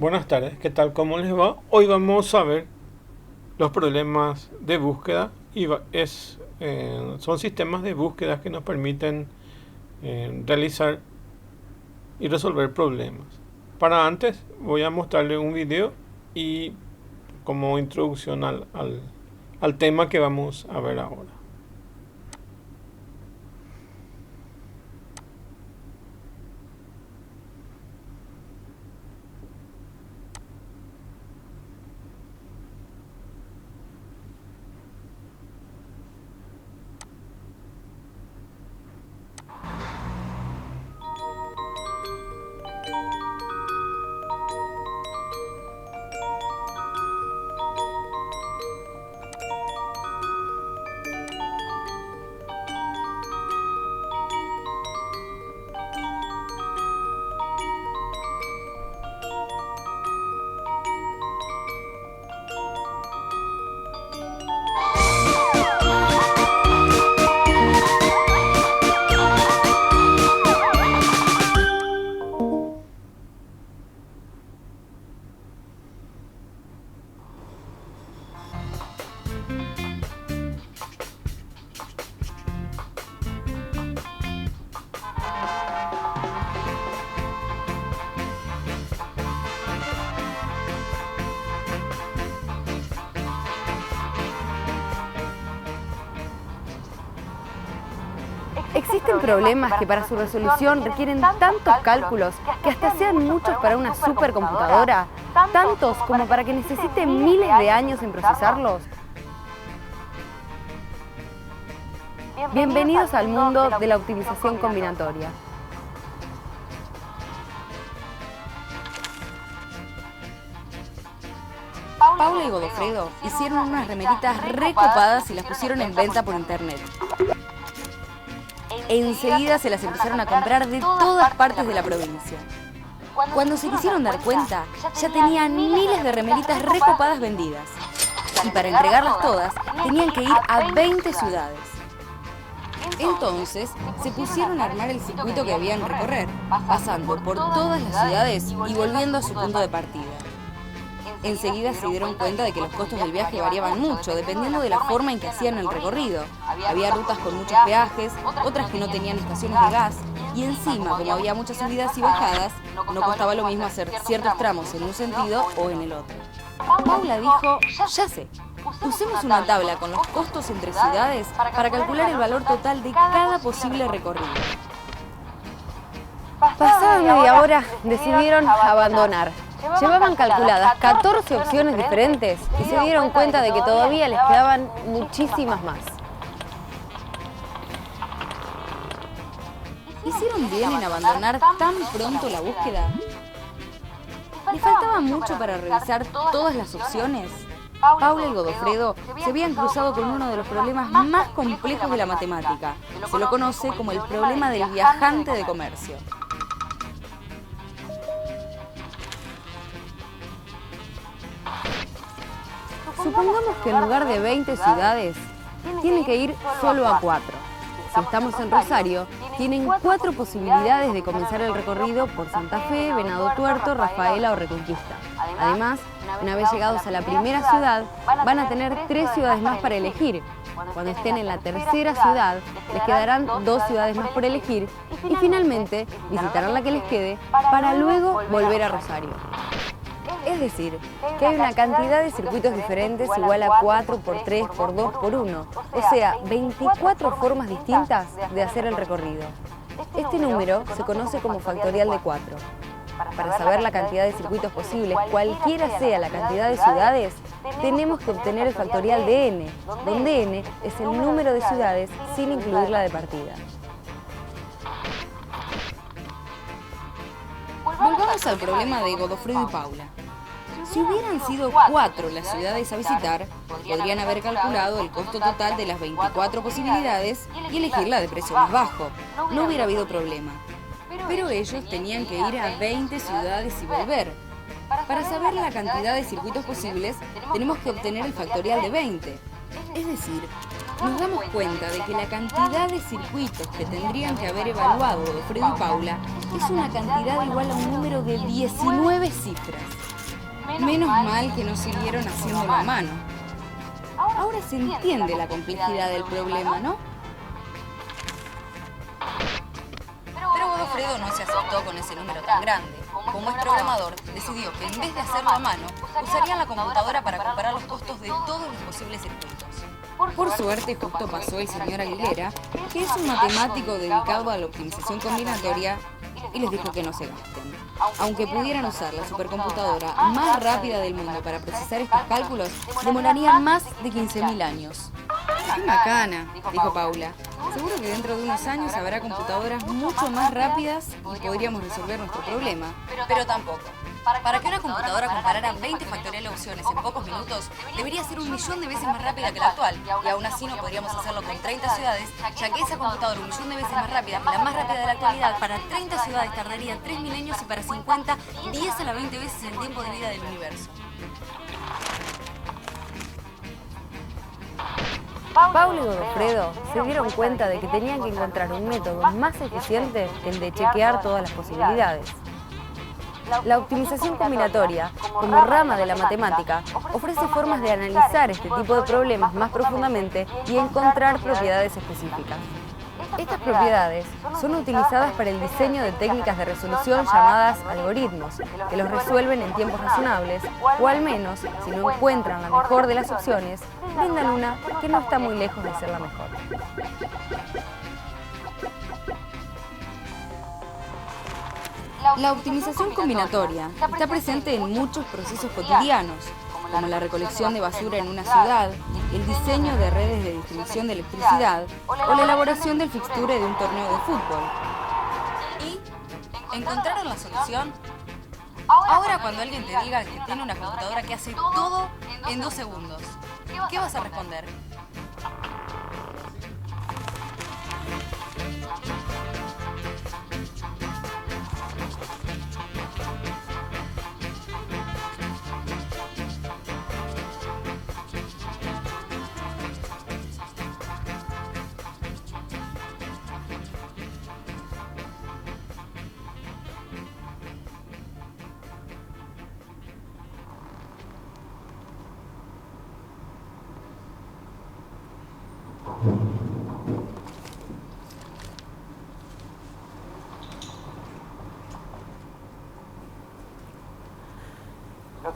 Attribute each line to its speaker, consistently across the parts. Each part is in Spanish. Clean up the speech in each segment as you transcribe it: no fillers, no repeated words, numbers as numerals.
Speaker 1: Buenas tardes, ¿qué tal? ¿Cómo les va? Hoy vamos a ver los problemas de búsqueda y son sistemas de búsqueda que nos permiten realizar y resolver problemas. Para antes voy a mostrarle un video y como introducción al tema que vamos a ver ahora.
Speaker 2: Existen problemas que para su resolución requieren tantos cálculos que hasta sean muchos para una supercomputadora, tantos como para que necesite miles de años en procesarlos. Bienvenidos al mundo de la optimización combinatoria.
Speaker 3: Paula y Godofredo hicieron unas remeritas recopadas y las pusieron en venta por internet. Enseguida se las empezaron a comprar de todas partes de la provincia. Cuando se quisieron dar cuenta, ya tenían miles de remeritas recopadas vendidas. Y para entregarlas todas, tenían que ir a 20 ciudades. Entonces, se pusieron a armar el circuito que debían recorrer, pasando por todas las ciudades y volviendo a su punto de partida. Enseguida se dieron cuenta de que los costos del viaje variaban mucho, dependiendo de la forma en que hacían el recorrido. Había rutas con muchos peajes, otras que no tenían estaciones de gas, y encima, como había muchas subidas y bajadas, no costaba lo mismo hacer ciertos tramos en un sentido o en el otro. Paula dijo, ya sé, usemos una tabla con los costos entre ciudades para calcular el valor total de cada posible recorrido.
Speaker 2: Pasada media hora, decidieron abandonar. Llevaban calculadas 14 opciones diferentes y se dieron cuenta de que todavía les quedaban muchísimas más.
Speaker 3: ¿Hicieron bien en abandonar tan pronto la búsqueda? ¿Les faltaba mucho para revisar todas las opciones? Paula y Godofredo se habían cruzado con uno de los problemas más complejos de la matemática. Se lo conoce como el problema del viajante de comercio.
Speaker 2: Supongamos que en lugar de 20 ciudades, tienen que ir solo a 4. Si estamos en Rosario, tienen 4 posibilidades de comenzar el recorrido por Santa Fe, Venado Tuerto, Rafaela o Reconquista. Además, una vez llegados a la primera ciudad, van a tener 3 ciudades más para elegir. Cuando estén en la tercera ciudad, les quedarán 2 ciudades más por elegir y finalmente visitarán la que les quede para luego volver a Rosario. Es decir, que hay una cantidad de circuitos diferentes igual a 4 por 3 por 2 por 1, o sea, 24 formas distintas de hacer el recorrido. Este número se conoce como factorial de 4. Para saber la cantidad de circuitos posibles, cualquiera sea la cantidad de ciudades, tenemos que obtener el factorial de n, donde n es el número de ciudades sin incluir la de partida.
Speaker 3: Volvamos al problema de Godofredo y Paula. Si hubieran sido 4 las ciudades a visitar, podrían haber calculado el costo total de las 24 posibilidades y elegir la de precio más bajo. No hubiera habido problema. Pero ellos tenían que ir a 20 ciudades y volver. Para saber la cantidad de circuitos posibles, tenemos que obtener el factorial de 20. Es decir, nos damos cuenta de que la cantidad de circuitos que tendrían que haber evaluado Godofredo y Paula es una cantidad igual a un número de 19 cifras. Menos mal que no siguieron haciéndolo a mano. Ahora se entiende la complejidad del problema, ¿no? Pero Godofredo no se aceptó con ese número tan grande. Como es programador, decidió que en vez de hacerlo a mano, usarían la computadora para comparar los costos de todos los posibles circuitos. Por suerte, justo pasó el señor Aguilera, que es un matemático dedicado a la optimización combinatoria, y les dijo que no se gasten. Aunque pudieran usar la supercomputadora más rápida del mundo para procesar estos cálculos, demorarían más de 15.000 años. ¡Qué macana!, dijo Paula. Seguro que dentro de unos años habrá computadoras mucho más rápidas y podríamos resolver nuestro problema. Pero tampoco. Para que una computadora comparara 20 factorial opciones en pocos minutos, debería ser 1.000.000 de veces más rápida que la actual. Y aún así no podríamos hacerlo con 30 ciudades, ya que esa computadora 1.000.000 de veces más rápida, la más rápida de la actualidad, para 30 ciudades tardaría 3 milenios y para 50, 10 a la 20 veces el tiempo de vida del universo.
Speaker 2: Paula y Godofredo se dieron cuenta de que tenían que encontrar un método más eficiente que el de chequear todas las posibilidades. La optimización combinatoria, como rama de la matemática, ofrece formas de analizar este tipo de problemas más profundamente y encontrar propiedades específicas. Estas propiedades son utilizadas para el diseño de técnicas de resolución llamadas algoritmos, que los resuelven en tiempos razonables, o al menos, si no encuentran la mejor de las opciones, brindan una que no está muy lejos de ser la mejor.
Speaker 3: La optimización combinatoria está presente en muchos procesos cotidianos, como la recolección de basura en una ciudad, el diseño de redes de distribución de electricidad o la elaboración del fixture de un torneo de fútbol. ¿Y encontraron la solución? Ahora cuando alguien te diga que tiene una computadora que hace todo en 2 segundos, ¿qué vas a responder?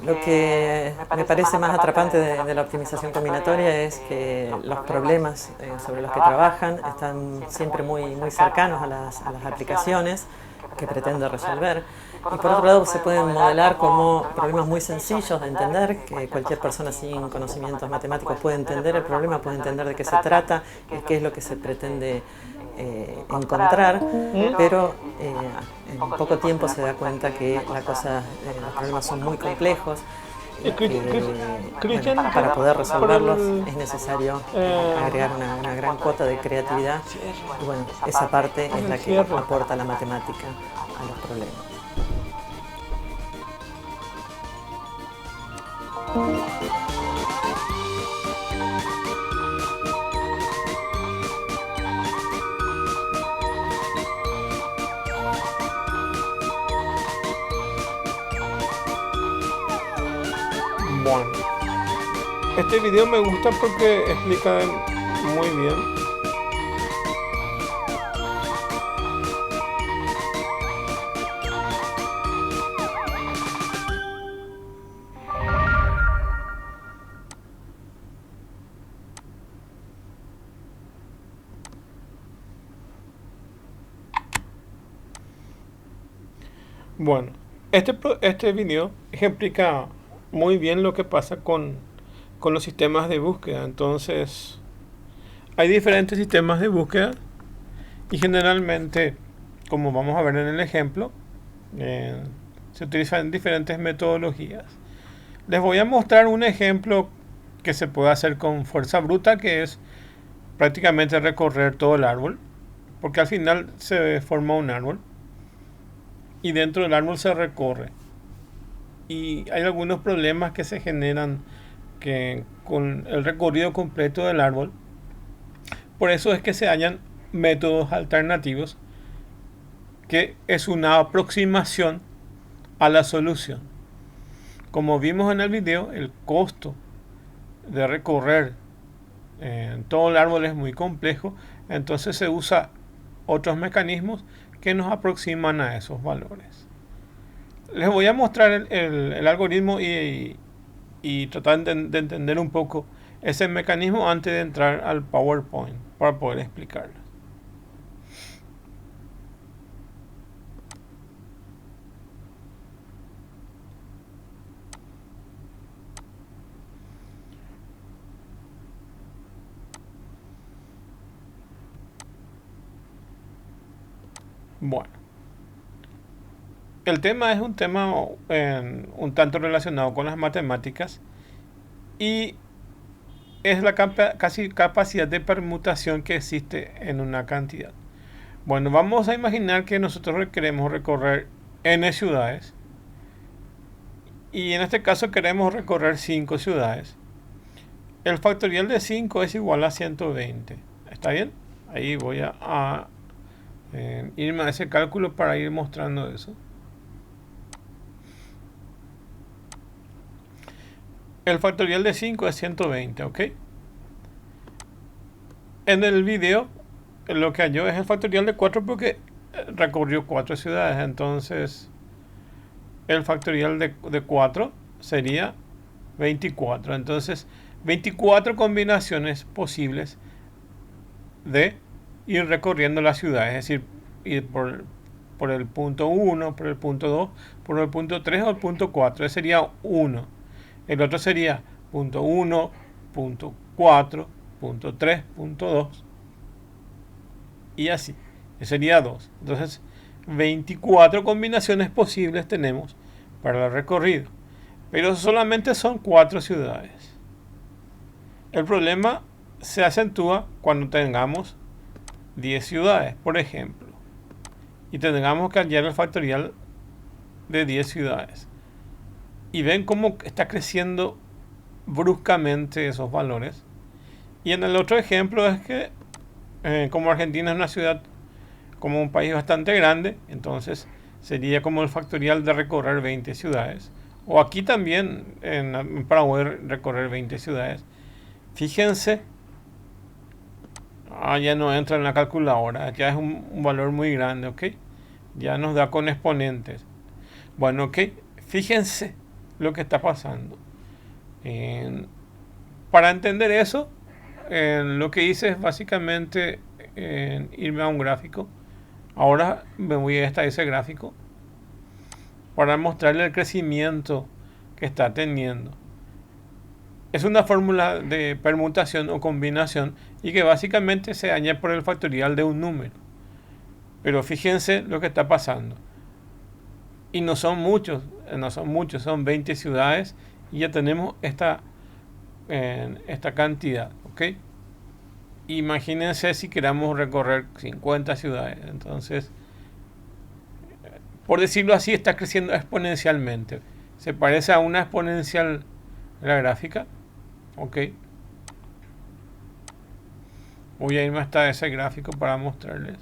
Speaker 4: Lo que me parece más atrapante de la optimización combinatoria es que los problemas sobre los que trabajan están siempre muy cercanos a las aplicaciones que pretende resolver. Y por otro lado se pueden modelar como problemas muy sencillos de entender, que cualquier persona sin conocimientos matemáticos puede entender el problema, puede entender de qué se trata y qué es lo que se pretende encontrar, pero en poco tiempo se da cuenta que los problemas son muy complejos y que para poder resolverlos es necesario agregar una gran cuota de creatividad, y bueno, esa parte es la que aporta la matemática a los problemas.
Speaker 1: Bueno, este video me gusta porque explica muy bien Bueno, este video explica muy bien lo que pasa con los sistemas de búsqueda. Entonces, hay diferentes sistemas de búsqueda y generalmente, como vamos a ver en el ejemplo, se utilizan diferentes metodologías. Les voy a mostrar un ejemplo que se puede hacer con fuerza bruta, que es prácticamente recorrer todo el árbol, porque al final se forma un árbol y dentro del árbol se recorre. Y hay algunos problemas que se generan con el recorrido completo del árbol. Por eso es que se hallan métodos alternativos, que es una aproximación a la solución. como vimos en el video, el costo de recorrer todo el árbol es muy complejo, entonces se usa otros mecanismos que nos aproximan a esos valores. Les voy a mostrar el algoritmo y tratar de entender un poco ese mecanismo antes de entrar al PowerPoint para poder explicarlo. Bueno, el tema es un tema un tanto relacionado con las matemáticas y es la casi capacidad de permutación que existe en una cantidad. Bueno, vamos a imaginar que nosotros queremos recorrer n ciudades y en este caso queremos recorrer 5 ciudades. El factorial de 5 es igual a 120. ¿Está bien? Ahí voy a irme a ese cálculo para ir mostrando eso. El factorial de 5 es 120, ¿ok? En el video lo que halló es el factorial de 4 porque recorrió 4 ciudades. Entonces el factorial de 4 sería 24. Entonces 24 combinaciones posibles de ir recorriendo la ciudad, es decir, ir por el punto 1, por el punto 2, por el punto 3 o el punto 4. Ese sería 1. El otro sería punto 1, punto 4, punto 3, punto 2 y así. Ese sería 2. Entonces 24 combinaciones posibles tenemos para el recorrido, pero solamente son 4 ciudades. El problema se acentúa cuando tengamos 10 ciudades, por ejemplo, y tengamos que hallar el factorial de 10 ciudades. Y ven cómo está creciendo bruscamente esos valores. Y en el otro ejemplo es que como Argentina es una ciudad, como un país bastante grande, entonces sería como el factorial de recorrer 20 ciudades. O aquí también en Paraguay recorrer 20 ciudades. Fíjense, ya no entra en la calculadora, ya es un valor muy grande, ¿ok? Ya nos da con exponentes. Bueno, ok, fíjense lo que está pasando. Para entender eso, lo que hice es básicamente irme a un gráfico. Ahora me voy a ese gráfico para mostrarle el crecimiento que está teniendo. Es una fórmula de permutación o combinación y que básicamente se añade por el factorial de un número. Pero fíjense lo que está pasando. Y no son muchos, son 20 ciudades y ya tenemos esta cantidad, ¿ok? Imagínense si queramos recorrer 50 ciudades. Entonces, por decirlo así, está creciendo exponencialmente. Se parece a una exponencial la gráfica, ¿ok? Voy a irme hasta ese gráfico para mostrarles.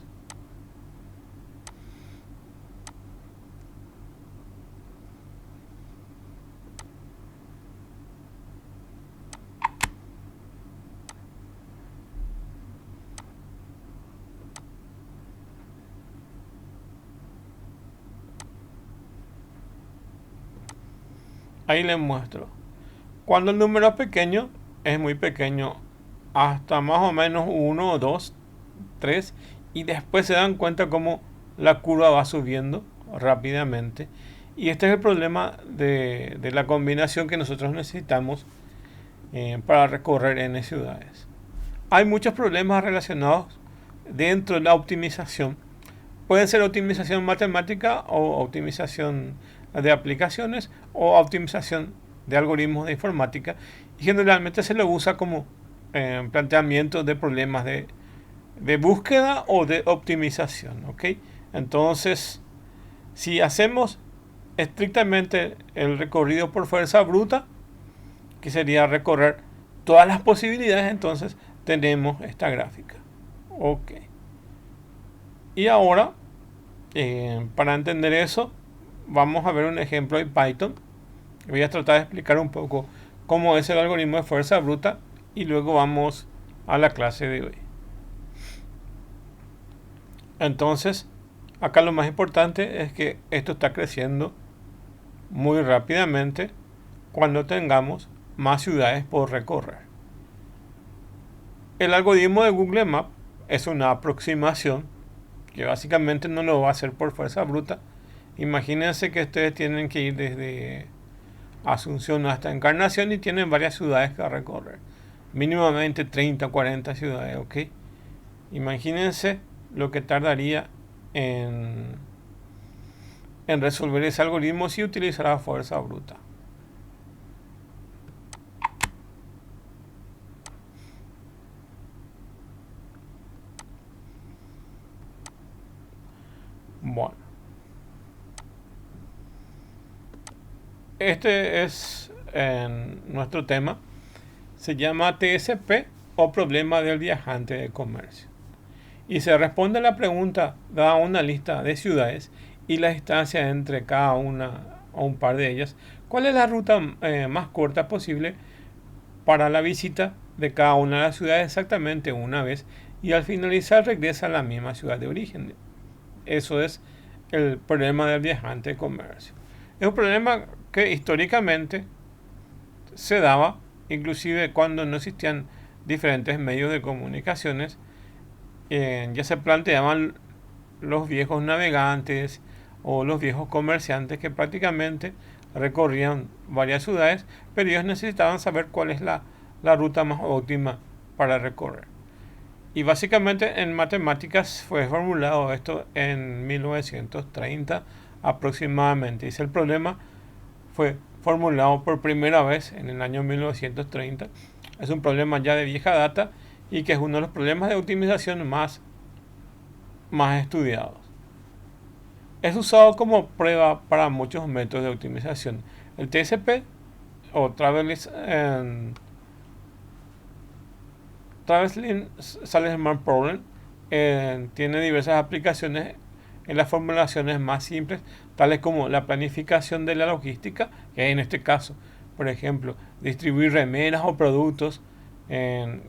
Speaker 1: Ahí les muestro. Cuando el número es pequeño, es muy pequeño, hasta más o menos 1, 2, 3, y después se dan cuenta cómo la curva va subiendo rápidamente. Y este es el problema de la combinación que nosotros necesitamos para recorrer n ciudades. Hay muchos problemas relacionados dentro de la optimización. Pueden ser optimización matemática o optimización de aplicaciones o optimización de algoritmos de informática, y generalmente se lo usa como planteamiento de problemas de búsqueda o de optimización, ¿ok? Entonces, si hacemos estrictamente el recorrido por fuerza bruta, que sería recorrer todas las posibilidades, entonces tenemos esta gráfica, ok. Y ahora, para entender eso, vamos a ver un ejemplo en Python Voy a tratar de explicar un poco cómo es el algoritmo de fuerza bruta y luego vamos a la clase de hoy. Entonces, acá lo más importante es que esto está creciendo muy rápidamente cuando tengamos más ciudades por recorrer. El algoritmo de Google Maps es una aproximación que básicamente no lo va a hacer por fuerza bruta. Imagínense que ustedes tienen que ir desde Asunción hasta Encarnación y tienen varias ciudades que recorrer. Mínimamente 30 o 40 ciudades, ¿ok? Imagínense lo que tardaría en resolver ese algoritmo si utilizara fuerza bruta. Bueno, este es nuestro tema. Se llama TSP o problema del viajante de comercio. Y se responde a la pregunta dada una lista de ciudades y la distancia entre cada una o un par de ellas. ¿Cuál es la ruta más corta posible para la visita de cada una de las ciudades exactamente una vez y al finalizar regresa a la misma ciudad de origen? Eso es el problema del viajante de comercio. Es un problema que históricamente se daba inclusive cuando no existían diferentes medios de comunicaciones. Ya se planteaban los viejos navegantes o los viejos comerciantes que prácticamente recorrían varias ciudades, pero ellos necesitaban saber cuál es la ruta más óptima para recorrer. Y básicamente en matemáticas fue formulado esto en 1930 aproximadamente. El problema fue formulado por primera vez en el año 1930. Es un problema ya de vieja data y que es uno de los problemas de optimización más estudiados. Es usado como prueba para muchos métodos de optimización. El TSP o Traveling Salesman Problem tiene diversas aplicaciones en las formulaciones más simples, tales como la planificación de la logística, que en este caso, por ejemplo, distribuir remeras o productos en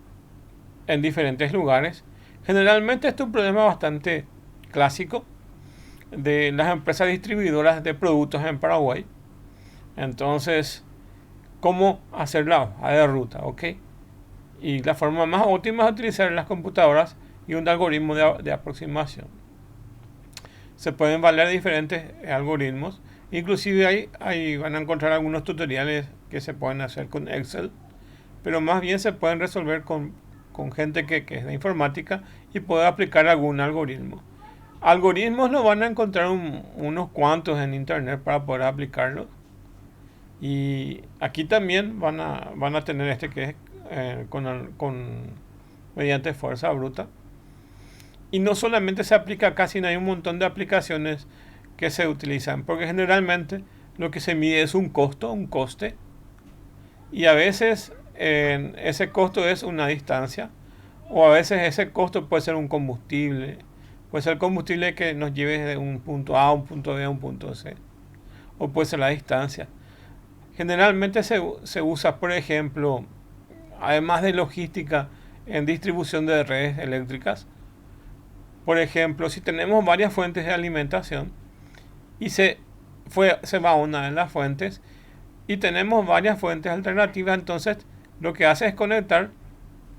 Speaker 1: diferentes lugares. Generalmente este es un problema bastante clásico de las empresas distribuidoras de productos en Paraguay. Entonces, ¿cómo hacer la hoja de ruta? ¿Ok? Y la forma más óptima es utilizar las computadoras y un algoritmo de aproximación. Se pueden valer diferentes algoritmos. Inclusive ahí van a encontrar algunos tutoriales que se pueden hacer con Excel. Pero más bien se pueden resolver con gente que es de informática y puede aplicar algún algoritmo. Algoritmos lo van a encontrar unos cuantos en internet para poder aplicarlos. Y aquí también van a tener este que es mediante fuerza bruta. Y no solamente se aplica acá, sino hay un montón de aplicaciones que se utilizan, porque generalmente lo que se mide es un coste, y a veces ese costo es una distancia, o a veces ese costo puede ser un combustible, puede ser el combustible que nos lleve de un punto A a un punto B a un punto C, o puede ser la distancia. Generalmente se usa, por ejemplo, además de logística, en distribución de redes eléctricas. Por ejemplo, si tenemos varias fuentes de alimentación y se va a una de las fuentes y tenemos varias fuentes alternativas, entonces lo que hace es conectar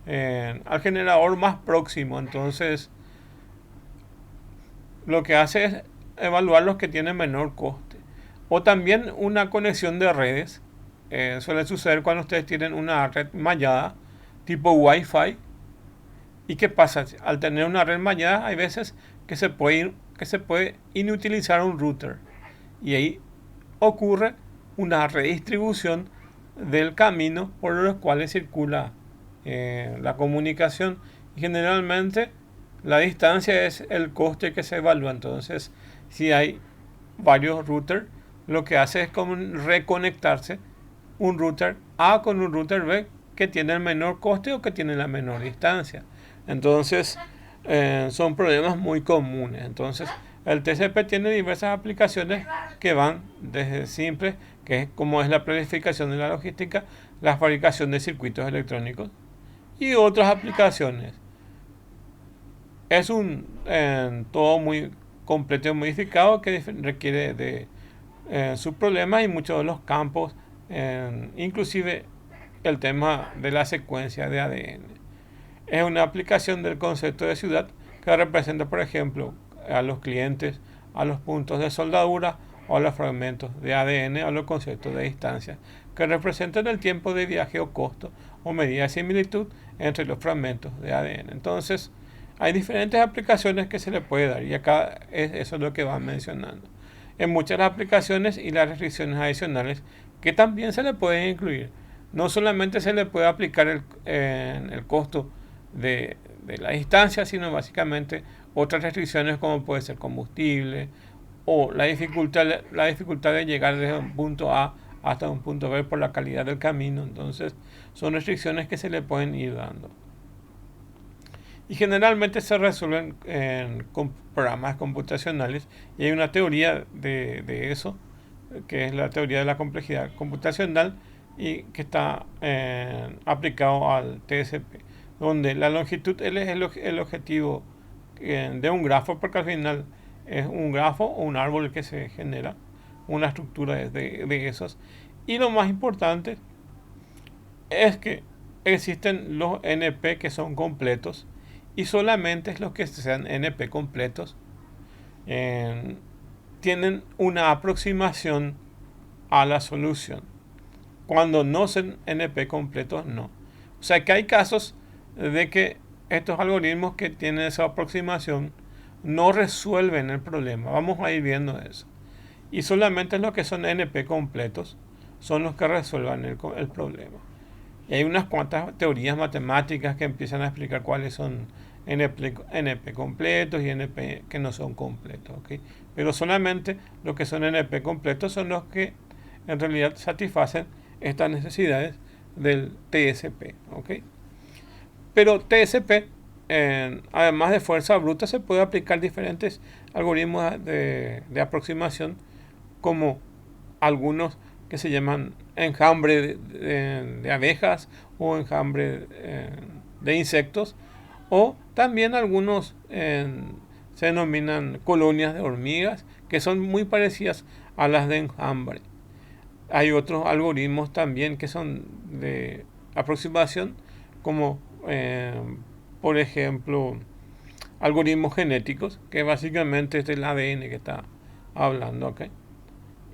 Speaker 1: al generador más próximo. Entonces, lo que hace es evaluar los que tienen menor coste. O también una conexión de redes. Suele suceder cuando ustedes tienen una red mallada tipo Wi-Fi. ¿Y qué pasa? Al tener una red mallada hay veces que se puede inutilizar un router. Y ahí ocurre una redistribución del camino por los cuales circula la comunicación. Y generalmente la distancia es el coste que se evalúa. Entonces, si hay varios routers, lo que hace es como reconectarse un router A con un router B que tiene el menor coste o que tiene la menor distancia. Entonces, son problemas muy comunes. Entonces, el TCP tiene diversas aplicaciones que van desde simples, que es como es la planificación de la logística, la fabricación de circuitos electrónicos y otras aplicaciones. Es un todo muy completo y modificado que requiere de sus problemas y muchos de los campos, inclusive el tema de la secuencia de ADN. Es una aplicación del concepto de ciudad que representa, por ejemplo, a los clientes, a los puntos de soldadura o a los fragmentos de ADN, a los conceptos de distancia, que representan el tiempo de viaje o costo o medida de similitud entre los fragmentos de ADN. Entonces, hay diferentes aplicaciones que se le puede dar y acá eso es lo que van mencionando. En muchas aplicaciones y las restricciones adicionales que también se le pueden incluir. No solamente se le puede aplicar el costo de la distancia, sino básicamente otras restricciones como puede ser combustible o la dificultad de llegar desde un punto A hasta un punto B por la calidad del camino. Entonces son restricciones que se le pueden ir dando. Y generalmente se resuelven con programas computacionales y hay una teoría de eso, que es la teoría de la complejidad computacional y que está aplicado al TSP, donde la longitud L es el objetivo de un grafo, porque al final es un grafo o un árbol que se genera, una estructura de esos. Y lo más importante es que existen los NP que son completos y solamente los que sean NP completos tienen una aproximación a la solución. Cuando no son NP completos, no. O sea que hay casos de que estos algoritmos que tienen esa aproximación no resuelven el problema. Vamos a ir viendo eso. Y solamente los que son NP completos son los que resuelvan el problema. Y hay unas cuantas teorías matemáticas que empiezan a explicar cuáles son NP completos y NP que no son completos, ¿okay? Pero solamente los que son NP completos son los que en realidad satisfacen estas necesidades del TSP, ¿okay? Pero TSP, además de fuerza bruta, se puede aplicar diferentes algoritmos de aproximación, como algunos que se llaman enjambre de abejas o enjambre de insectos, o también algunos se denominan colonias de hormigas, que son muy parecidas a las de enjambre. Hay otros algoritmos también que son de aproximación, como por ejemplo algoritmos genéticos, que básicamente es el ADN que está hablando acá,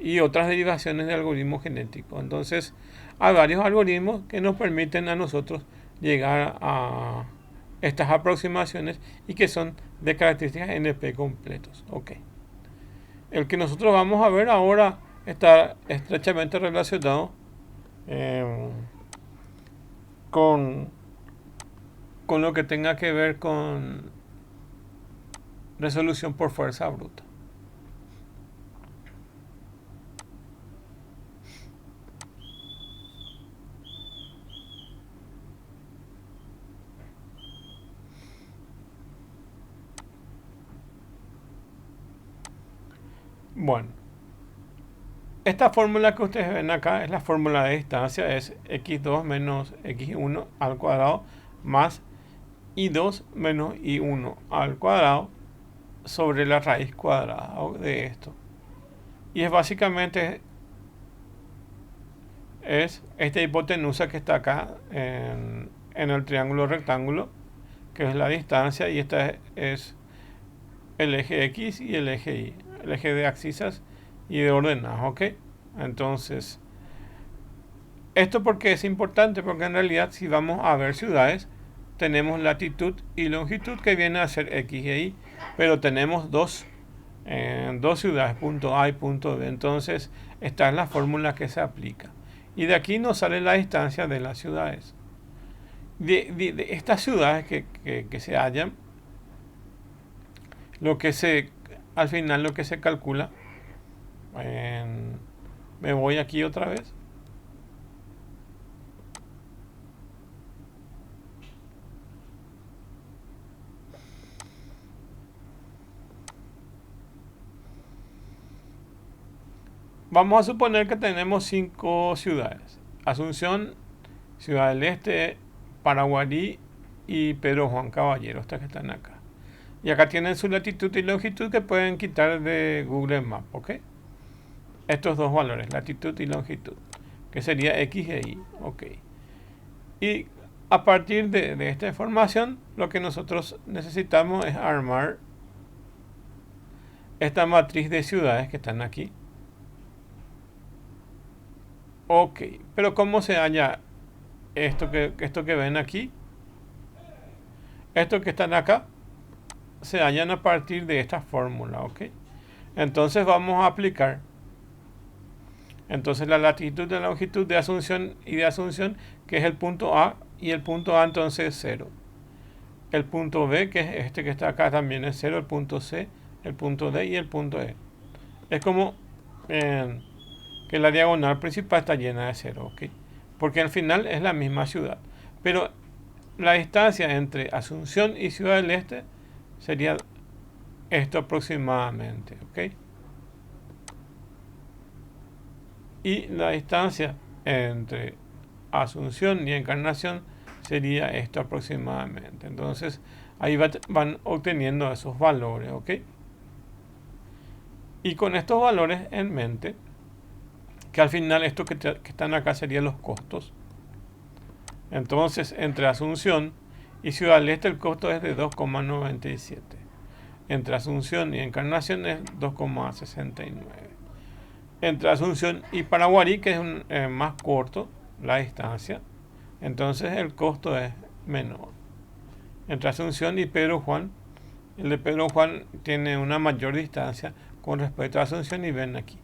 Speaker 1: y otras derivaciones de algoritmos genéticos. Entonces hay varios algoritmos que nos permiten a nosotros llegar a estas aproximaciones y que son de características NP completos. Okay. El que nosotros vamos a ver ahora está estrechamente relacionado con lo que tenga que ver con resolución por fuerza bruta. Bueno, esta fórmula que ustedes ven acá es la fórmula de distancia, es x2 menos x1 al cuadrado más y2 menos y1 al cuadrado sobre la raíz cuadrada de esto. Y es básicamente es esta hipotenusa que está acá en el triángulo rectángulo, que es la distancia, y esta es el eje X y el eje Y, el eje de abscisas y de ordenadas, ¿ok? Entonces, ¿esto por qué es importante? Porque en realidad si vamos a ver ciudades, tenemos latitud y longitud que viene a ser X y Y, pero tenemos dos ciudades, punto A y punto B. Entonces, esta es la fórmula que se aplica. Y de aquí nos sale la distancia de las ciudades. De estas ciudades que se hallan, al final lo que se calcula, me voy aquí otra vez. vamos a suponer que tenemos 5 ciudades: Asunción, Ciudad del Este, Paraguarí y Pedro Juan Caballero, estas que están acá. Y acá tienen su latitud y longitud que pueden quitar de Google Maps, ¿ok? Estos dos valores, latitud y longitud, que sería X e Y, ¿ok? Y a partir de esta información, lo que nosotros necesitamos es armar esta matriz de ciudades que están aquí. Ok, pero ¿cómo se halla esto que ven aquí? Estos que están acá se hallan a partir de esta fórmula, ¿ok? Entonces vamos a aplicar. Entonces la latitud y la longitud de Asunción y de Asunción, que es el punto A, y el punto A entonces es 0. El punto B, que es este que está acá, también es 0. El punto C, el punto D y el punto E. Es como que la diagonal principal está llena de 0, ¿ok? Porque al final es la misma ciudad. Pero la distancia entre Asunción y Ciudad del Este sería esto aproximadamente, ¿ok? Y la distancia entre Asunción y Encarnación sería esto aproximadamente. Entonces ahí van obteniendo esos valores, ¿ok? Y con estos valores en mente, que al final esto que están acá serían los costos. Entonces entre Asunción y Ciudad del Este el costo es de 2,97. Entre Asunción y Encarnación es 2,69. Entre Asunción y Paraguarí, que es más corto la distancia, entonces el costo es menor. Entre Asunción y Pedro Juan, el de Pedro Juan tiene una mayor distancia con respecto a Asunción, y ven aquí.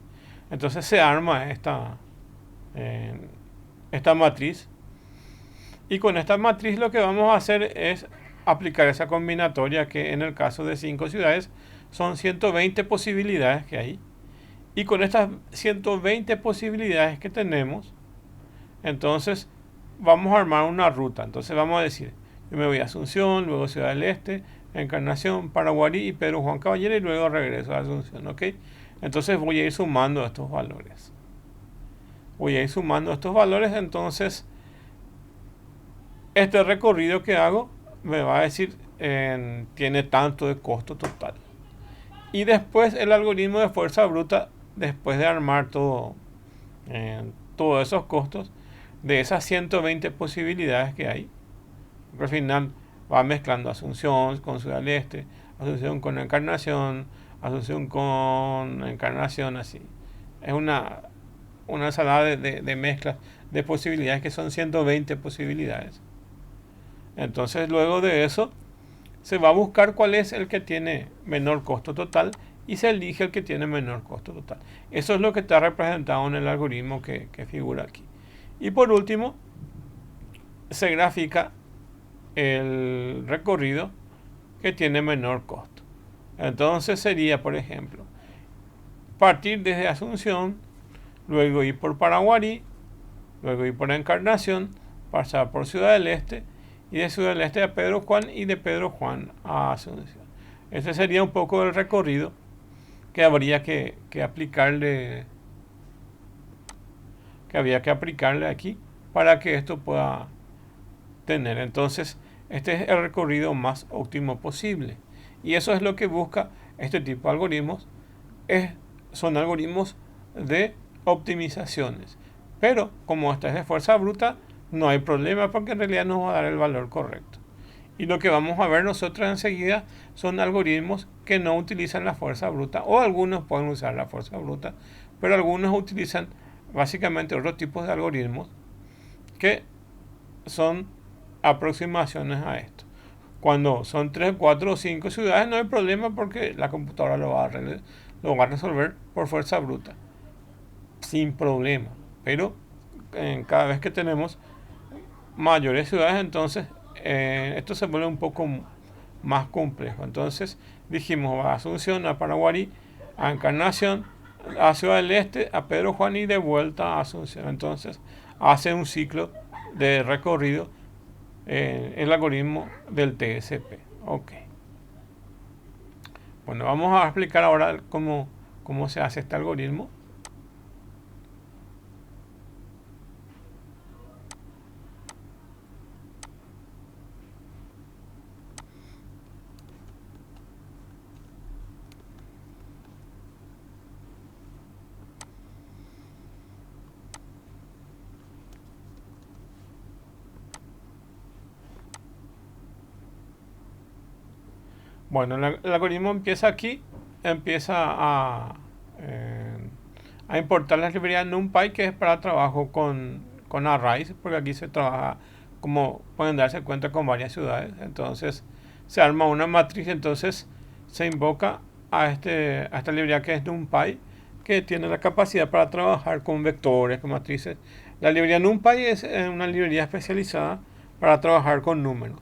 Speaker 1: Entonces se arma esta matriz, y con esta matriz lo que vamos a hacer es aplicar esa combinatoria, que en el caso de 5 ciudades son 120 posibilidades que hay. Y con estas 120 posibilidades que tenemos, entonces vamos a armar una ruta. Entonces vamos a decir, yo me voy a Asunción, luego Ciudad del Este, Encarnación, Paraguarí y Pedro Juan Caballero, y luego regreso a Asunción, ¿ok? Entonces voy a ir sumando estos valores. Entonces este recorrido que hago me va a decir tiene tanto de costo total. Y después el algoritmo de fuerza bruta, después de armar todos esos costos de esas 120 posibilidades que hay, porque al final va mezclando Asunción con Ciudad del Este, Asunción con Encarnación, Asunción con Encarnación, así. Es una ensalada de mezclas de posibilidades, que son 120 posibilidades. Entonces luego de eso se va a buscar cuál es el que tiene menor costo total, y se elige el que tiene menor costo total. Eso es lo que está representado en el algoritmo que figura aquí. Y por último, se grafica el recorrido que tiene menor costo. Entonces sería, por ejemplo, partir desde Asunción, luego ir por Paraguarí, luego ir por Encarnación, pasar por Ciudad del Este, y de Ciudad del Este a Pedro Juan, y de Pedro Juan a Asunción. Ese sería un poco el recorrido que habría que aplicarle aquí para que esto pueda tener. Entonces este es el recorrido más óptimo posible, y eso es lo que busca este tipo de algoritmos. Son algoritmos de optimizaciones, pero como esta es de fuerza bruta, no hay problema, porque en realidad nos va a dar el valor correcto. Y lo que vamos a ver nosotros enseguida son algoritmos que no utilizan la fuerza bruta, o algunos pueden usar la fuerza bruta, pero algunos utilizan básicamente otros tipos de algoritmos que son aproximaciones a esto. Cuando son 3, 4 o 5 ciudades no hay problema, porque la computadora lo va a resolver por fuerza bruta sin problema. Pero cada vez que tenemos mayores ciudades, entonces esto se vuelve un poco más complejo. Entonces dijimos a Asunción, a Paraguarí, a Encarnación, a Ciudad del Este, a Pedro Juan, y de vuelta a Asunción. Entonces hace un ciclo de recorrido el algoritmo del TSP. Ok. Bueno, vamos a explicar ahora cómo se hace este algoritmo. Bueno, el algoritmo empieza aquí, empieza a importar la librería NumPy, que es para trabajo con arrays, porque aquí se trabaja, como pueden darse cuenta, con varias ciudades. Entonces se arma una matriz, entonces se invoca a esta librería que es NumPy, que tiene la capacidad para trabajar con vectores, con matrices. La librería NumPy es una librería especializada para trabajar con números,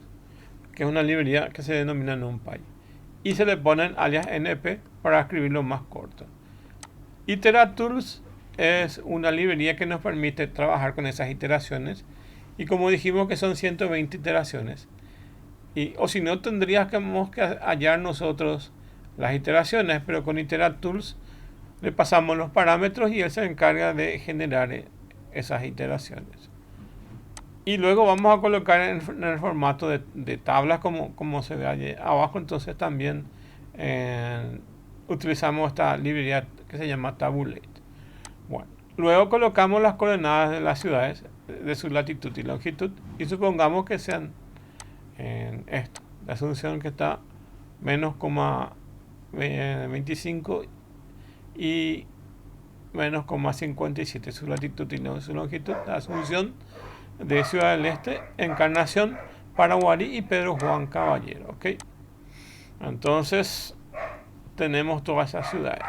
Speaker 1: que es una librería que se denomina NumPy. Y se le ponen alias NP para escribirlo más corto. IteraTools es una librería que nos permite trabajar con esas iteraciones. Y como dijimos que son 120 iteraciones. O si no, tendríamos que hallar nosotros las iteraciones, pero con IteraTools le pasamos los parámetros y él se encarga de generar esas iteraciones. Y luego vamos a colocar en el formato de tablas, como se ve allí abajo. Entonces también utilizamos esta librería que se llama Tabulate. Bueno, luego colocamos las coordenadas de las ciudades, de su latitud y longitud, y supongamos que sean esto. La Asunción, que está menos 25 y menos 57, su latitud y su longitud. La Asunción de Ciudad del Este, Encarnación, Paraguarí y Pedro Juan Caballero. ¿Ok? Entonces tenemos todas esas ciudades.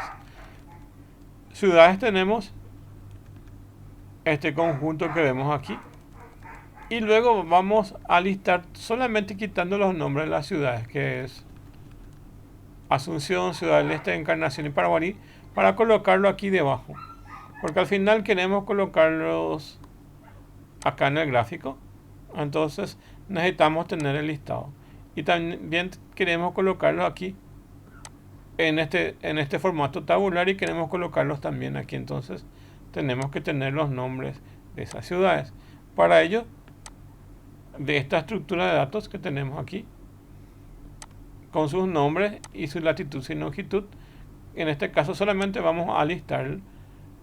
Speaker 1: Ciudades tenemos este conjunto que vemos aquí. Y luego vamos a listar solamente quitando los nombres de las ciudades, que es Asunción, Ciudad del Este, Encarnación y Paraguarí, para colocarlo aquí debajo. Porque al final queremos colocarlos acá en el gráfico. Entonces necesitamos tener el listado. Y también queremos colocarlos aquí en este formato tabular, y queremos colocarlos también aquí. Entonces tenemos que tener los nombres de esas ciudades. Para ello, de esta estructura de datos que tenemos aquí, con sus nombres y su latitud y longitud, en este caso solamente vamos a listar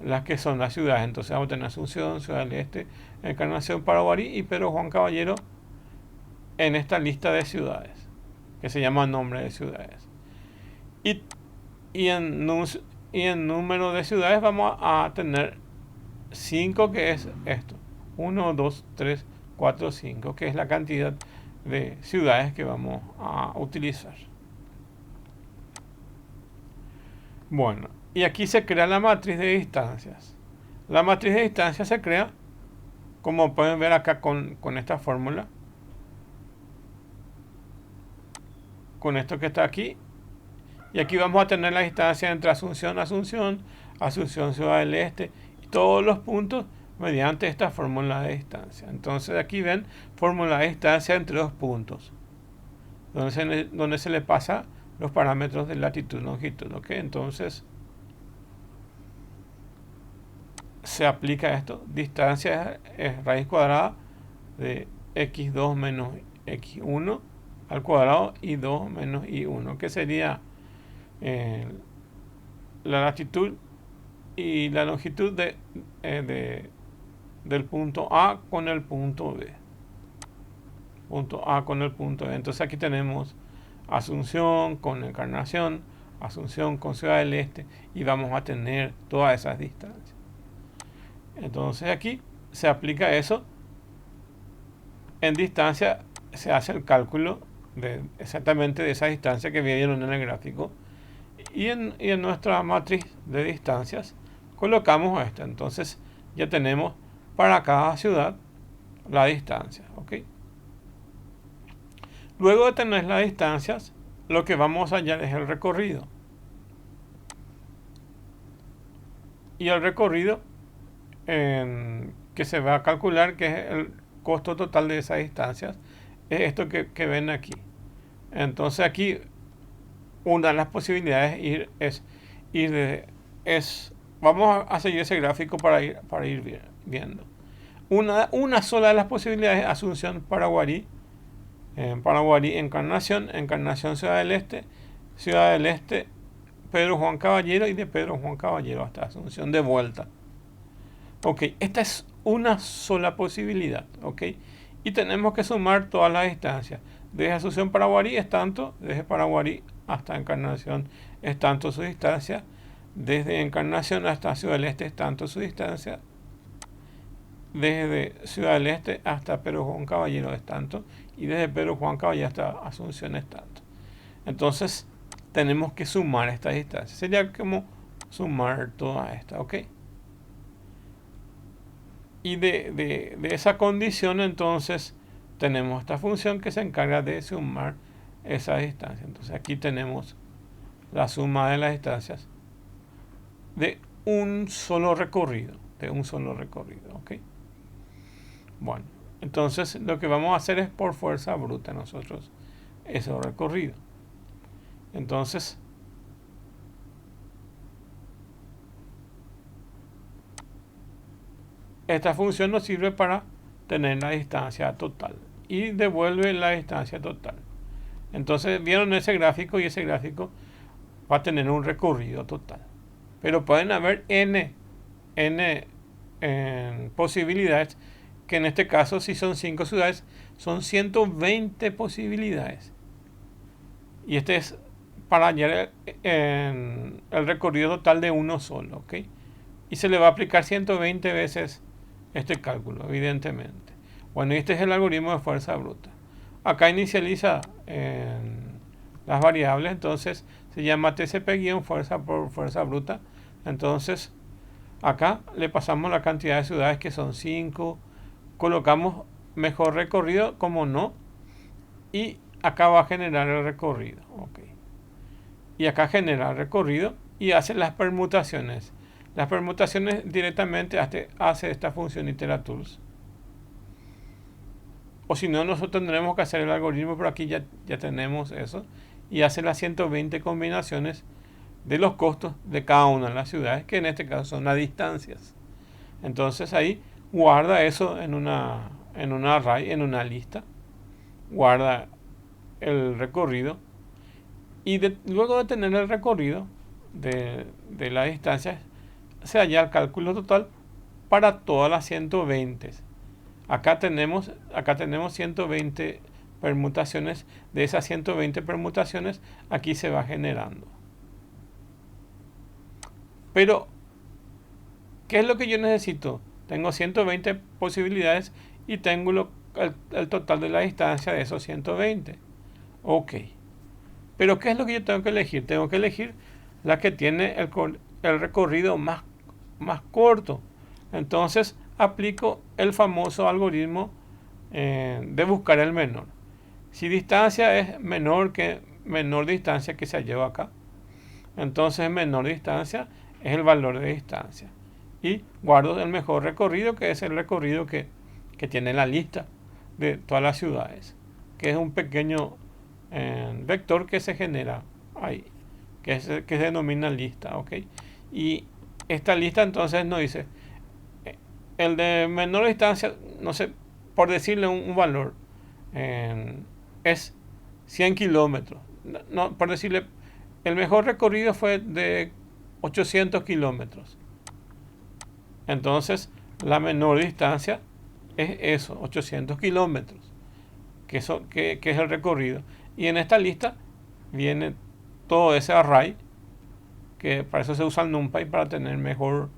Speaker 1: las que son las ciudades. Entonces vamos a tener Asunción, Ciudad del Este, Encarnación, Paraguarí y Pedro Juan Caballero en esta lista de ciudades, que se llama nombre de ciudades. Y en número de ciudades vamos a tener 5, que es esto. 1, 2, 3, 4, 5, que es la cantidad de ciudades que vamos a utilizar. Bueno, y aquí se crea la matriz de distancias. La matriz de distancias se crea, como pueden ver acá, con esta fórmula, con esto que está aquí. Y aquí vamos a tener la distancia entre Asunción, Ciudad del Este, y todos los puntos mediante esta fórmula de distancia. Entonces aquí ven fórmula de distancia entre dos puntos, donde se le pasa los parámetros de latitud y longitud. ¿Ok? Entonces se aplica esto. Distancia es raíz cuadrada de x2 menos x1 al cuadrado y 2 menos y1, que sería la latitud y la longitud del punto A con el punto B. Punto A con el punto B. Entonces aquí tenemos Asunción con Encarnación, Asunción con Ciudad del Este, y vamos a tener todas esas distancias. Entonces aquí se aplica eso. En distancia se hace el cálculo exactamente de esa distancia que vieron en el gráfico. Y en nuestra matriz de distancias colocamos esta. Entonces ya tenemos para cada ciudad la distancia. ¿Ok? Luego de tener las distancias, lo que vamos a hallar es el recorrido. Y el recorrido que se va a calcular, que es el costo total de esas distancias, es esto que ven aquí. Entonces aquí una de las posibilidades vamos a seguir ese gráfico para ir viendo. Una sola de las posibilidades es Asunción, Paraguarí, Encarnación, Ciudad del Este, Pedro Juan Caballero, y de Pedro Juan Caballero hasta Asunción de vuelta. Ok, esta es una sola posibilidad. Ok, y tenemos que sumar todas las distancias. Desde Asunción Paraguarí es tanto, desde Paraguarí hasta Encarnación es tanto su distancia, desde Encarnación hasta Ciudad del Este es tanto su distancia, desde Ciudad del Este hasta Pedro Juan Caballero es tanto, y desde Pedro Juan Caballero hasta Asunción es tanto. Entonces tenemos que sumar esta distancia. Sería como sumar toda esta, ¿ok? Y de esa condición entonces tenemos esta función que se encarga de sumar esa distancia. Entonces aquí tenemos la suma de las distancias de un solo recorrido, ¿ok? Bueno, entonces lo que vamos a hacer es por fuerza bruta nosotros ese recorrido. Entonces, esta función nos sirve para tener la distancia total y devuelve la distancia total. Entonces vieron ese gráfico y ese gráfico va a tener un recorrido total. Pero pueden haber n posibilidades, que en este caso si son 5 ciudades son 120 posibilidades. Y este es para hallar el recorrido total de uno solo, ¿ok? Y se le va a aplicar 120 veces este cálculo, evidentemente. Bueno, este es el algoritmo de fuerza bruta. Acá inicializa las variables, entonces se llama TCP-fuerza por fuerza bruta. Entonces, acá le pasamos la cantidad de ciudades, que son 5, colocamos mejor recorrido, como no, y acá va a generar el recorrido, ok. Y acá genera el recorrido y hace las permutaciones. Las permutaciones directamente hace esta función iteratools. O si no, nosotros tendremos que hacer el algoritmo, pero aquí ya tenemos eso. Y hace las 120 combinaciones de los costos de cada una de las ciudades, que en este caso son las distancias. Entonces ahí guarda eso en una array, en una lista. Guarda el recorrido. Y luego de tener el recorrido de la distancia, se halla el cálculo total para todas las 120. Acá tenemos 120 permutaciones. De esas 120 permutaciones, aquí se va generando. Pero, ¿qué es lo que yo necesito? Tengo 120 posibilidades y tengo el total de la distancia de esos 120. Ok. Pero, ¿qué es lo que yo tengo que elegir? Tengo que elegir la que tiene el recorrido más corto. Entonces, aplico el famoso algoritmo de buscar el menor. Si distancia es menor distancia que se lleva acá, entonces menor distancia es el valor de distancia. Y guardo el mejor recorrido, que es el recorrido que tiene la lista de todas las ciudades, que es un pequeño vector que se genera ahí, que se denomina lista, ¿ok? Y esta lista entonces nos dice, el de menor distancia, no sé, por decirle un valor, es 100 kilómetros. No, por decirle, el mejor recorrido fue de 800 kilómetros. Entonces, la menor distancia es eso, 800 kilómetros, que es el recorrido. Y en esta lista viene todo ese array, que para eso se usa el NumPy, para tener mejor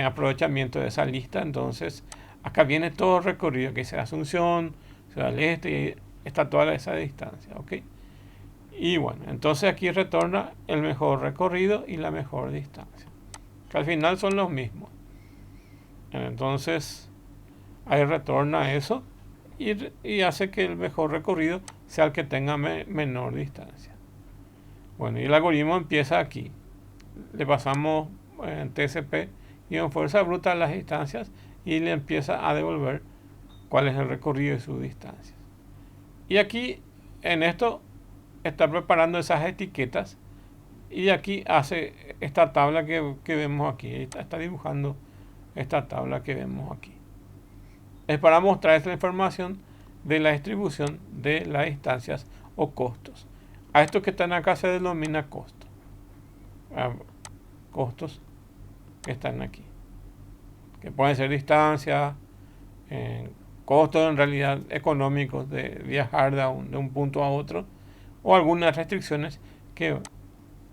Speaker 1: aprovechamiento de esa lista. Entonces, acá viene todo el recorrido, que es Asunción, Ciudad del Este, y está toda esa distancia, ¿ok? Y bueno, entonces aquí retorna el mejor recorrido y la mejor distancia, que al final son los mismos. Entonces, ahí retorna eso y hace que el mejor recorrido sea el que tenga menor distancia. Bueno, y el algoritmo empieza aquí. Le pasamos en TCP y en fuerza bruta las distancias y le empieza a devolver cuál es el recorrido de sus distancias. Y aquí, en esto, está preparando esas etiquetas y aquí hace esta tabla que vemos aquí. Está dibujando esta tabla que vemos aquí. Es para mostrar esta información de la distribución de las distancias o costos. A estos que están acá se denomina costo. Costos que están aquí, que pueden ser distancias, costos en realidad económicos de viajar de un punto a otro, o algunas restricciones que,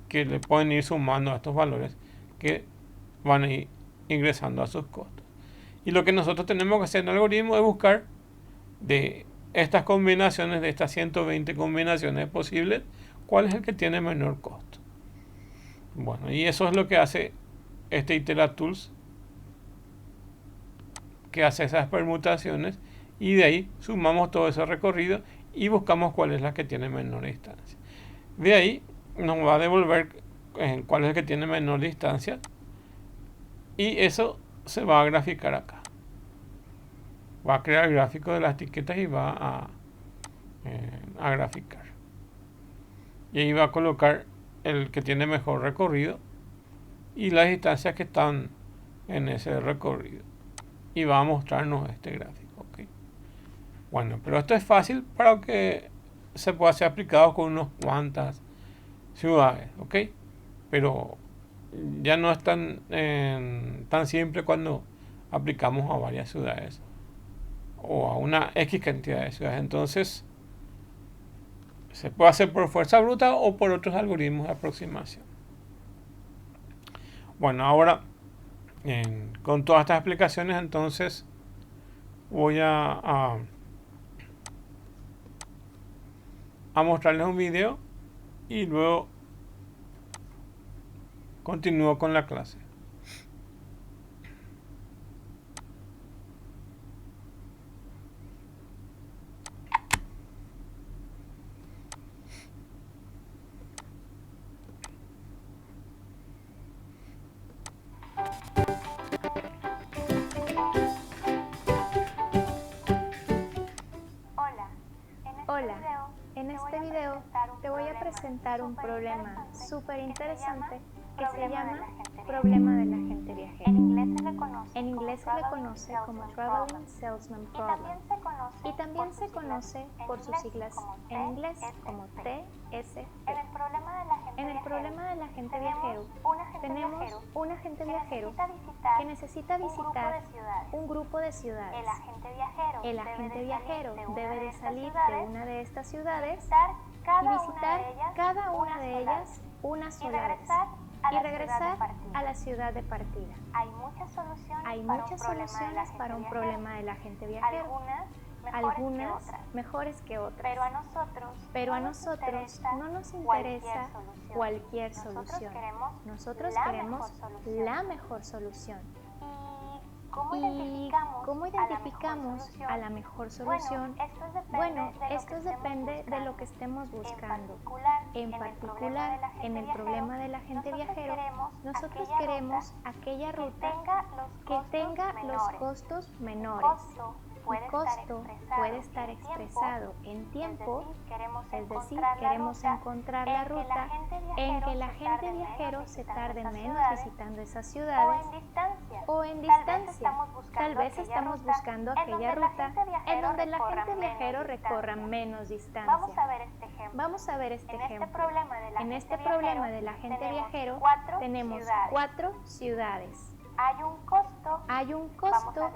Speaker 1: que le pueden ir sumando a estos valores que van a ir ingresando a sus costos. Y lo que nosotros tenemos que hacer en el algoritmo es buscar de estas combinaciones, de estas 120 combinaciones posibles, cuál es el que tiene menor costo. Bueno, y eso es lo que hace este iteratools, que hace esas permutaciones, y de ahí sumamos todo ese recorrido y buscamos cuál es la que tiene menor distancia. De ahí nos va a devolver cuál es el que tiene menor distancia, y eso se va a graficar acá. Va a crear el gráfico de las etiquetas y va a graficar. Y ahí va a colocar el que tiene mejor recorrido y las distancias que están en ese recorrido. Y va a mostrarnos este gráfico. ¿Okay? Bueno, pero esto es fácil para que se pueda ser aplicado con unas cuantas ciudades. ¿Ok? Pero ya no es tan simple cuando aplicamos a varias ciudades o a una X cantidad de ciudades. Entonces se puede hacer por fuerza bruta o por otros algoritmos de aproximación. Bueno, ahora con todas estas explicaciones, entonces voy a mostrarles un video y luego continúo con la clase.
Speaker 5: Hola, en este video te voy a presentar un problema súper interesante que se llama problema de la gente viajera. En inglés se le conoce como Traveling Salesman Problem y también se conoce por sus siglas en inglés como TSP. En el problema de la gente viajero tenemos un agente viajero que necesita visitar un grupo de ciudades. El agente viajero debe de salir de una de estas ciudades y visitar cada una de ellas una sola vez y regresar a la ciudad de partida. Hay muchas soluciones para un problema del agente viajero, algunas mejores que otras, pero a nosotros no nos interesa cualquier solución. Nosotros queremos la mejor solución. ¿Y cómo identificamos a la mejor solución? Bueno, esto depende de lo que estemos buscando. En particular, en el problema del agente viajero, nosotros queremos aquella ruta que tenga los costos menores. El costo puede estar expresado en tiempo, es decir, queremos encontrar la ruta en que el agente viajero se tarde menos visitando esas ciudades, o en distancia. Tal vez estamos buscando aquella ruta en donde el agente viajero recorra menos distancia. Vamos a ver este ejemplo. En este problema del agente viajero tenemos 4 ciudades. Hay un costo,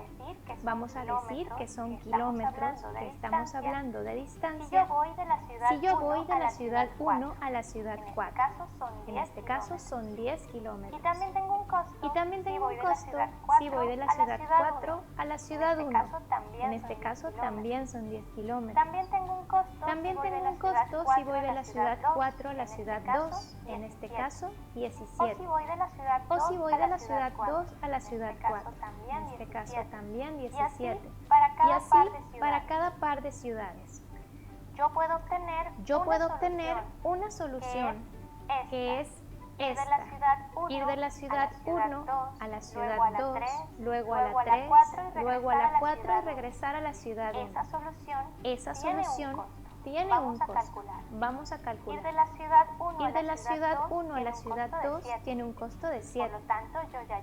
Speaker 5: vamos a decir que son kilómetros, que estamos hablando de distancia. Si yo voy de la ciudad 1 a la ciudad 4, en este caso son 10 kilómetros. Y también tengo un costo si voy de la ciudad 4 a la ciudad 1, en este caso también son 10 kilómetros. También tengo un costo si voy de la ciudad 4 a la ciudad 2, en este caso 17. O si voy de la ciudad 2 a la ciudad 4, en este caso también 17. Y así para cada par de ciudades. Yo puedo obtener una solución que es esta: ir de la ciudad 1 a la ciudad 2, luego a la 3, luego a la 4 y regresar a la ciudad 1. Esa solución tiene un costo. Vamos a calcular. Ir de la ciudad 1 a la ciudad 2 tiene un costo de 7.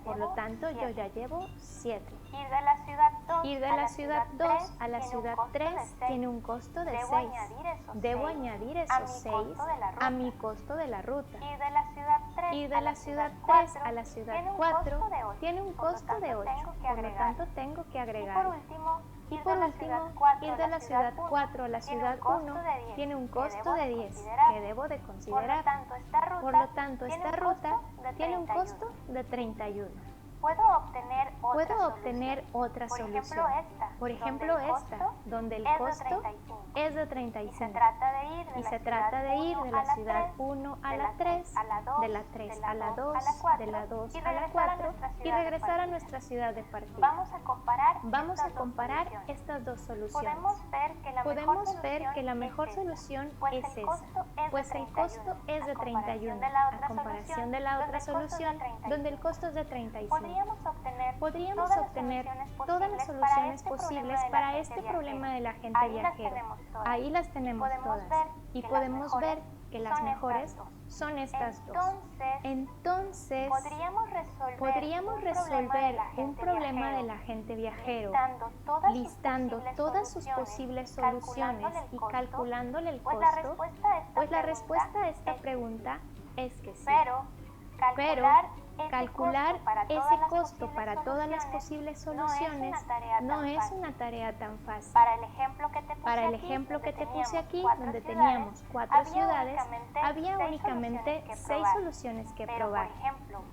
Speaker 5: Por lo tanto, yo ya llevo 7. Ir de la ciudad 2 a la ciudad 3 tiene un costo de 6. Debo añadir esos 6 a mi costo de la ruta. Ir de la ciudad ir de la ciudad 3 a la ciudad 4 tiene un costo de 8, por lo tanto tengo que agregar. Y por último, ir de la ciudad 4 a la ciudad 1 tiene un costo de 10 que debo de considerar. Por lo tanto, esta ruta tiene un costo de 31. Puedo obtener otra solución. Por ejemplo, esta, donde el costo es de 35. Y se trata de ir de la ciudad 1 a la 3, de la 3 a la 2, de la 2 a la 4 y regresar a nuestra ciudad de partida. Vamos a comparar estas dos soluciones. Podemos ver que la mejor solución es esta, pues el costo es de 31, a comparación de la otra solución, donde el costo es de 35. Podríamos obtener todas las soluciones posibles para este problema del agente viajero. Ahí las tenemos todas y podemos ver que las mejores son estas dos. Entonces, podríamos resolver un problema del agente viajero listando todas sus posibles soluciones y calculándole el costo, pues la respuesta a esta pregunta es que sí. Pero calcular ese costo para todas las posibles soluciones no es una tarea tan fácil. Para el ejemplo que te puse aquí, donde teníamos 4 ciudades, había únicamente 6 soluciones que probar.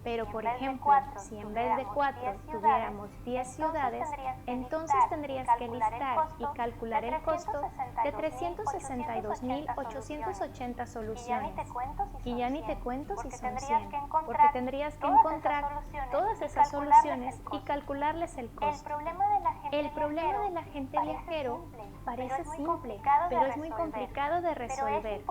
Speaker 5: Pero por ejemplo, si en vez de 4 tuviéramos 10 ciudades, entonces tendrías que listar y calcular el costo de 362.880 soluciones. Y ya ni te cuento si son 100, porque tendrías que encontrar todas esas soluciones y calcularles el costo. El problema del agente viajero parece simple, pero es muy complicado de resolver.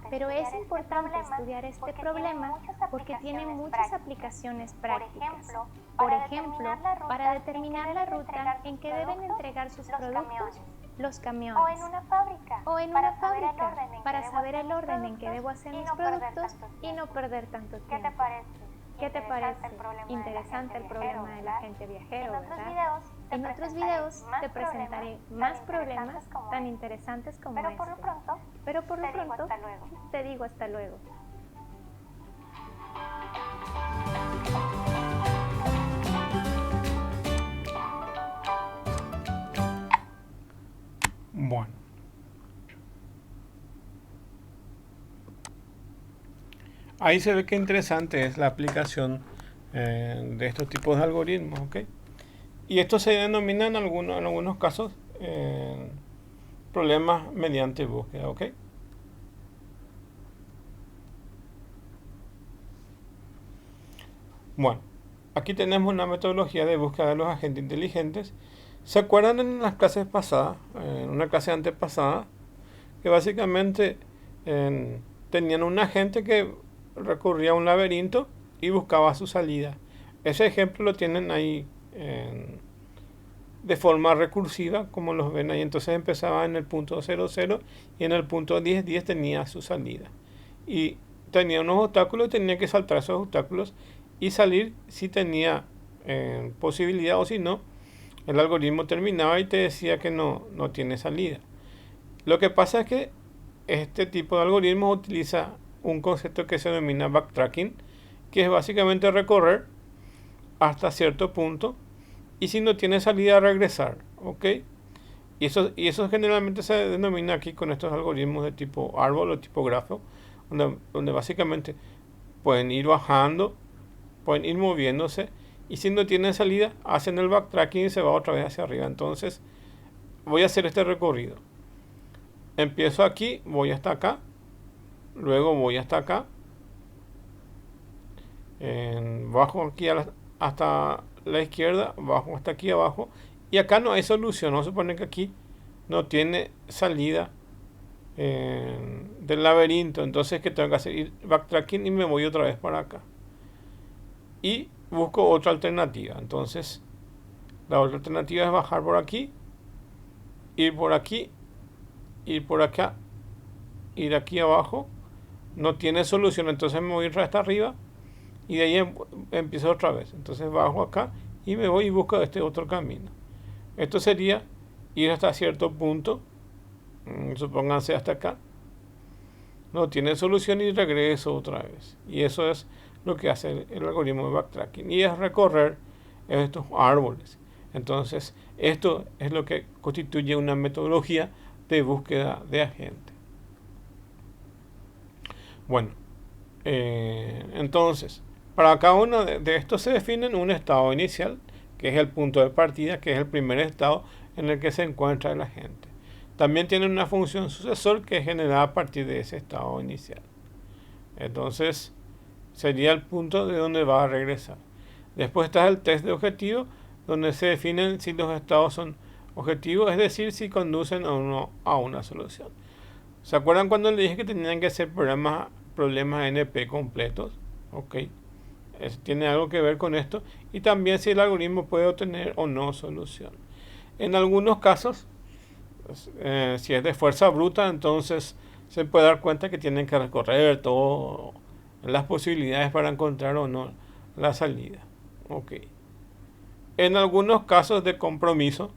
Speaker 5: Pero es importante estudiar este problema porque tiene muchas aplicaciones prácticas. Por ejemplo, para determinar la ruta en que deben entregar sus productos los camiones. O en una fábrica, para saber el orden en que debo hacer mis productos y no perder tanto tiempo. ¿Qué te parece? Interesante el problema del agente viajero, ¿verdad? En otros videos te presentaré más problemas tan interesantes como este. Pero por lo pronto, te digo hasta luego.
Speaker 1: Bueno. Ahí se ve que interesante es la aplicación de estos tipos de algoritmos, ¿ok? Y esto se denomina en algunos casos problemas mediante búsqueda, ¿ok? Bueno, aquí tenemos una metodología de búsqueda de los agentes inteligentes. ¿Se acuerdan en las clases pasadas, en una clase antepasada, que básicamente tenían un agente que recurría a un laberinto y buscaba su salida? Ese ejemplo lo tienen ahí de forma recursiva, como los ven ahí. Entonces empezaba en el punto 00 y en el punto 10 tenía su salida. Y tenía unos obstáculos y tenía que saltar esos obstáculos y salir si tenía posibilidad, o si no, el algoritmo terminaba y te decía que no tiene salida. Lo que pasa es que este tipo de algoritmo utiliza un concepto que se denomina backtracking, que es básicamente recorrer hasta cierto punto y si no tiene salida regresar, ¿ok? Y eso generalmente se denomina aquí con estos algoritmos de tipo árbol o tipo grafo, donde básicamente pueden ir bajando, pueden ir moviéndose y si no tienen salida hacen el backtracking y se va otra vez hacia arriba. Entonces voy a hacer este recorrido. Empiezo aquí, voy hasta acá, luego voy hasta acá, bajo aquí hasta la izquierda, bajo hasta aquí abajo, y acá no hay solución. Vamos a suponer que aquí no tiene salida del laberinto, entonces que tengo que hacer ir backtracking y me voy otra vez para acá y busco otra alternativa. Entonces la otra alternativa es bajar por aquí, ir por aquí, ir por acá, ir aquí abajo. No tiene solución, entonces me voy hasta arriba y de ahí empiezo otra vez. Entonces bajo acá y me voy y busco este otro camino. Esto sería ir hasta cierto punto, supónganse hasta acá. No tiene solución y regreso otra vez. Y eso es lo que hace el algoritmo de backtracking, y es recorrer estos árboles. Entonces, esto es lo que constituye una metodología de búsqueda de agente. Bueno, entonces, para cada uno de estos se define un estado inicial, que es el punto de partida, que es el primer estado en el que se encuentra el agente. También tiene una función sucesor que es generada a partir de ese estado inicial. Entonces, sería el punto de donde va a regresar. Después está el test de objetivo, donde se definen si los estados son objetivos, es decir, si conducen o no a una solución. ¿Se acuerdan cuando les dije que tenían que ser problemas NP completos? Ok. Tiene algo que ver con esto. Y también si el algoritmo puede obtener o no solución. En algunos casos, si es de fuerza bruta, entonces se puede dar cuenta que tienen que recorrer todas las posibilidades para encontrar o no la salida. Ok. En algunos casos de compromiso,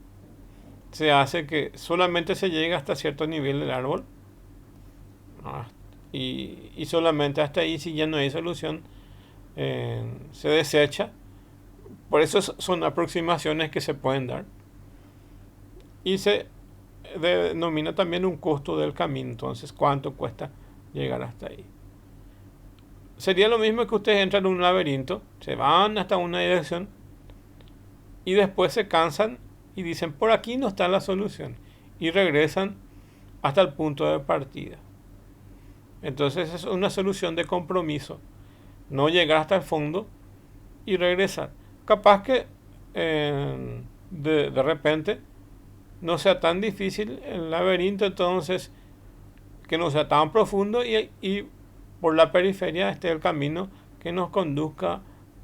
Speaker 1: se hace que solamente se llega hasta cierto nivel del árbol. Y solamente hasta ahí, si ya no hay solución, se desecha. Por eso son aproximaciones que se pueden dar. Y se denomina también un costo del camino. Entonces, ¿cuánto cuesta llegar hasta ahí? Sería lo mismo que ustedes entran en un laberinto, se van hasta una dirección y después se cansan y dicen, por aquí no está la solución, y regresan hasta el punto de partida. Entonces es una solución de compromiso, no llegar hasta el fondo y regresar. Capaz que de repente no sea tan difícil el laberinto, entonces que no sea tan profundo y por la periferia esté el camino que nos conduzca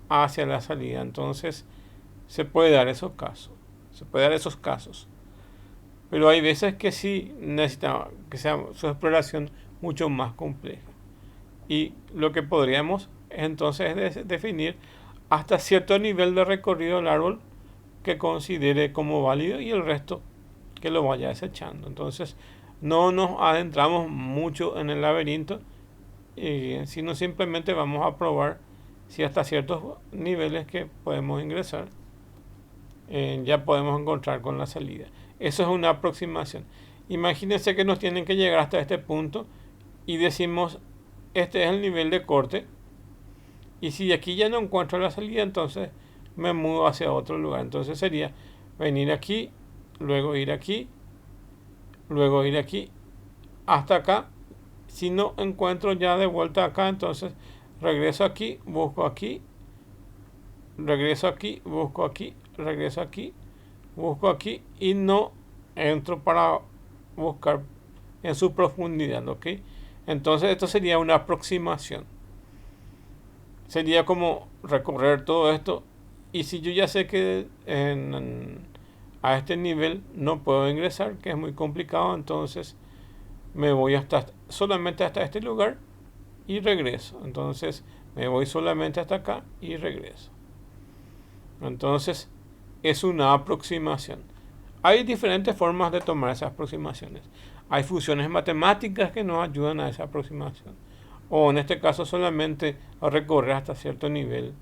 Speaker 1: hacia la salida. Entonces se puede dar esos casos. Pero hay veces que sí necesita que sea su exploración mucho más compleja. Y lo que podríamos entonces es definir hasta cierto nivel de recorrido del árbol que considere como válido y el resto que lo vaya desechando. Entonces no nos adentramos mucho en el laberinto, sino simplemente vamos a probar si hasta ciertos niveles que podemos ingresar ya podemos encontrar con la salida. Eso es una aproximación. Imagínense que nos tienen que llegar hasta este punto y decimos, este es el nivel de corte, y si aquí ya no encuentro la salida, entonces me mudo hacia otro lugar. Entonces sería venir aquí, luego ir aquí, luego ir aquí, hasta acá. Si no encuentro ya de vuelta acá, entonces regreso aquí, busco aquí, regreso aquí, busco aquí, regreso aquí, busco aquí, y no entro para buscar en su profundidad, ¿ok? Entonces esto sería una aproximación. Sería como recorrer todo esto, y si yo ya sé que a este nivel no puedo ingresar, que es muy complicado, entonces me voy solamente hasta este lugar y regreso. Entonces me voy solamente hasta acá y regreso. Entonces es una aproximación. Hay diferentes formas de tomar esas aproximaciones. Hay funciones matemáticas que nos ayudan a esa aproximación, o en este caso solamente a recorrer hasta cierto nivel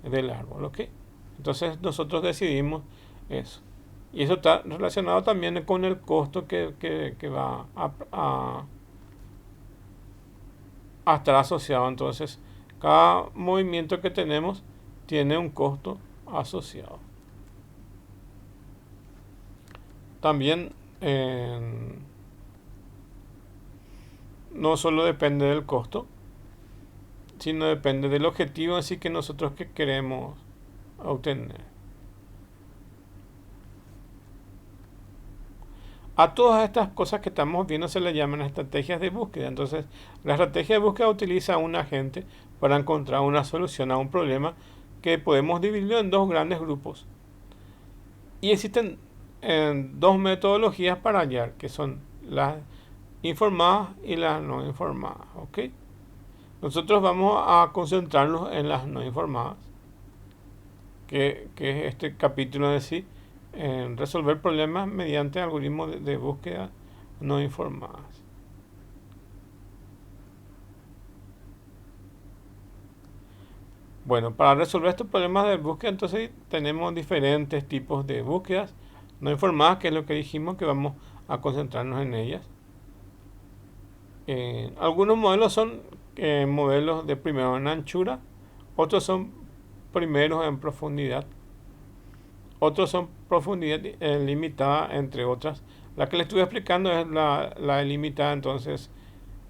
Speaker 1: del árbol, ¿ok? Entonces nosotros decidimos eso. Y eso está relacionado también con el costo que va a estar asociado. Entonces, cada movimiento que tenemos tiene un costo asociado. También no solo depende del costo, sino depende del objetivo así que nosotros que queremos obtener. A todas estas cosas que estamos viendo se le llaman estrategias de búsqueda. Entonces, la estrategia de búsqueda utiliza a un agente para encontrar una solución a un problema que podemos dividirlo en dos grandes grupos. Y existen dos metodologías para hallar, que son las informadas y las no informadas. ¿Ok? Nosotros vamos a concentrarnos en las no informadas, que es este capítulo de sí. En resolver problemas mediante algoritmos de búsqueda no informadas. Bueno, para resolver estos problemas de búsqueda, entonces tenemos diferentes tipos de búsquedas no informadas, que es lo que dijimos que vamos a concentrarnos en ellas. Algunos modelos son modelos de primero en anchura, otros son primeros en profundidad, otros son profundidad limitada, entre otras. La que les estuve explicando es la ilimitada, entonces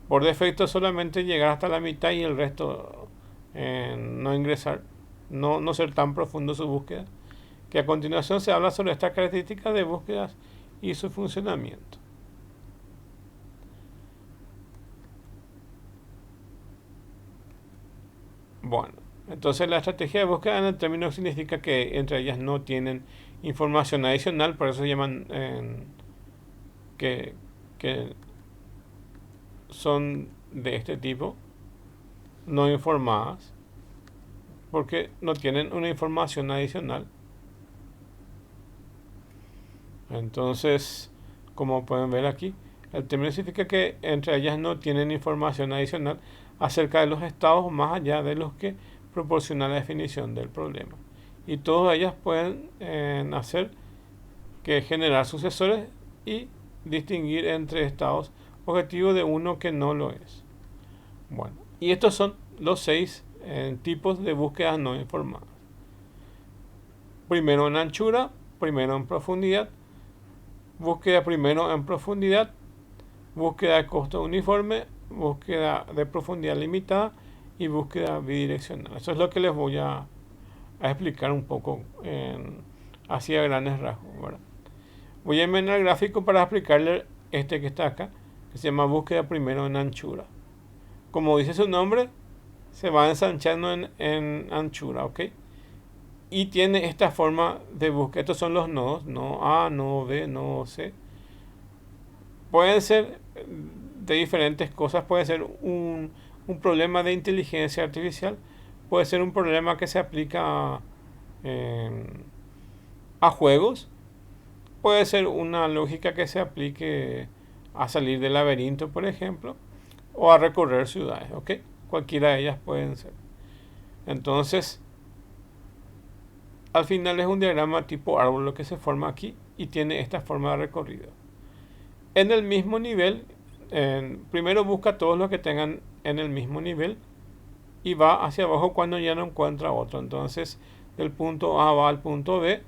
Speaker 1: por defecto solamente llegar hasta la mitad y el resto no ingresar, no ser tan profundo su búsqueda. Que a continuación se habla sobre estas características de búsquedas y su funcionamiento. Bueno, entonces la estrategia de búsqueda en el término significa que entre ellas no tienen información adicional, por eso se llaman que son de este tipo, no informadas, porque no tienen una información adicional. Entonces, como pueden ver aquí, el término significa que entre ellas no tienen información adicional acerca de los estados más allá de los que proporciona la definición del problema. Y todas ellas pueden hacer que generar sucesores y distinguir entre estados objetivos de uno que no lo es. Bueno, y estos son los 6 tipos de búsquedas no informadas. Primero en anchura, primero en profundidad, búsqueda primero en profundidad, búsqueda de costo uniforme, búsqueda de profundidad limitada y búsqueda bidireccional. Eso es lo que les voy a explicar un poco así a grandes rasgos, ¿verdad? Voy a enviar el gráfico para explicarle este que está acá, que se llama búsqueda primero en anchura. Como dice su nombre, se va ensanchando en anchura, ¿ok? Y tiene esta forma de búsqueda. Estos son los nodos, nodo A, nodo B, nodo C. Pueden ser de diferentes cosas. Puede ser un problema de inteligencia artificial. Puede ser un problema que se aplica a juegos. Puede ser una lógica que se aplique a salir del laberinto, por ejemplo, o a recorrer ciudades, ¿ok? Cualquiera de ellas pueden ser. Entonces, al final es un diagrama tipo árbol lo que se forma aquí y tiene esta forma de recorrido. En el mismo nivel, primero busca todos los que tengan en el mismo nivel y va hacia abajo cuando ya no encuentra otro. Entonces, del punto A va al punto B,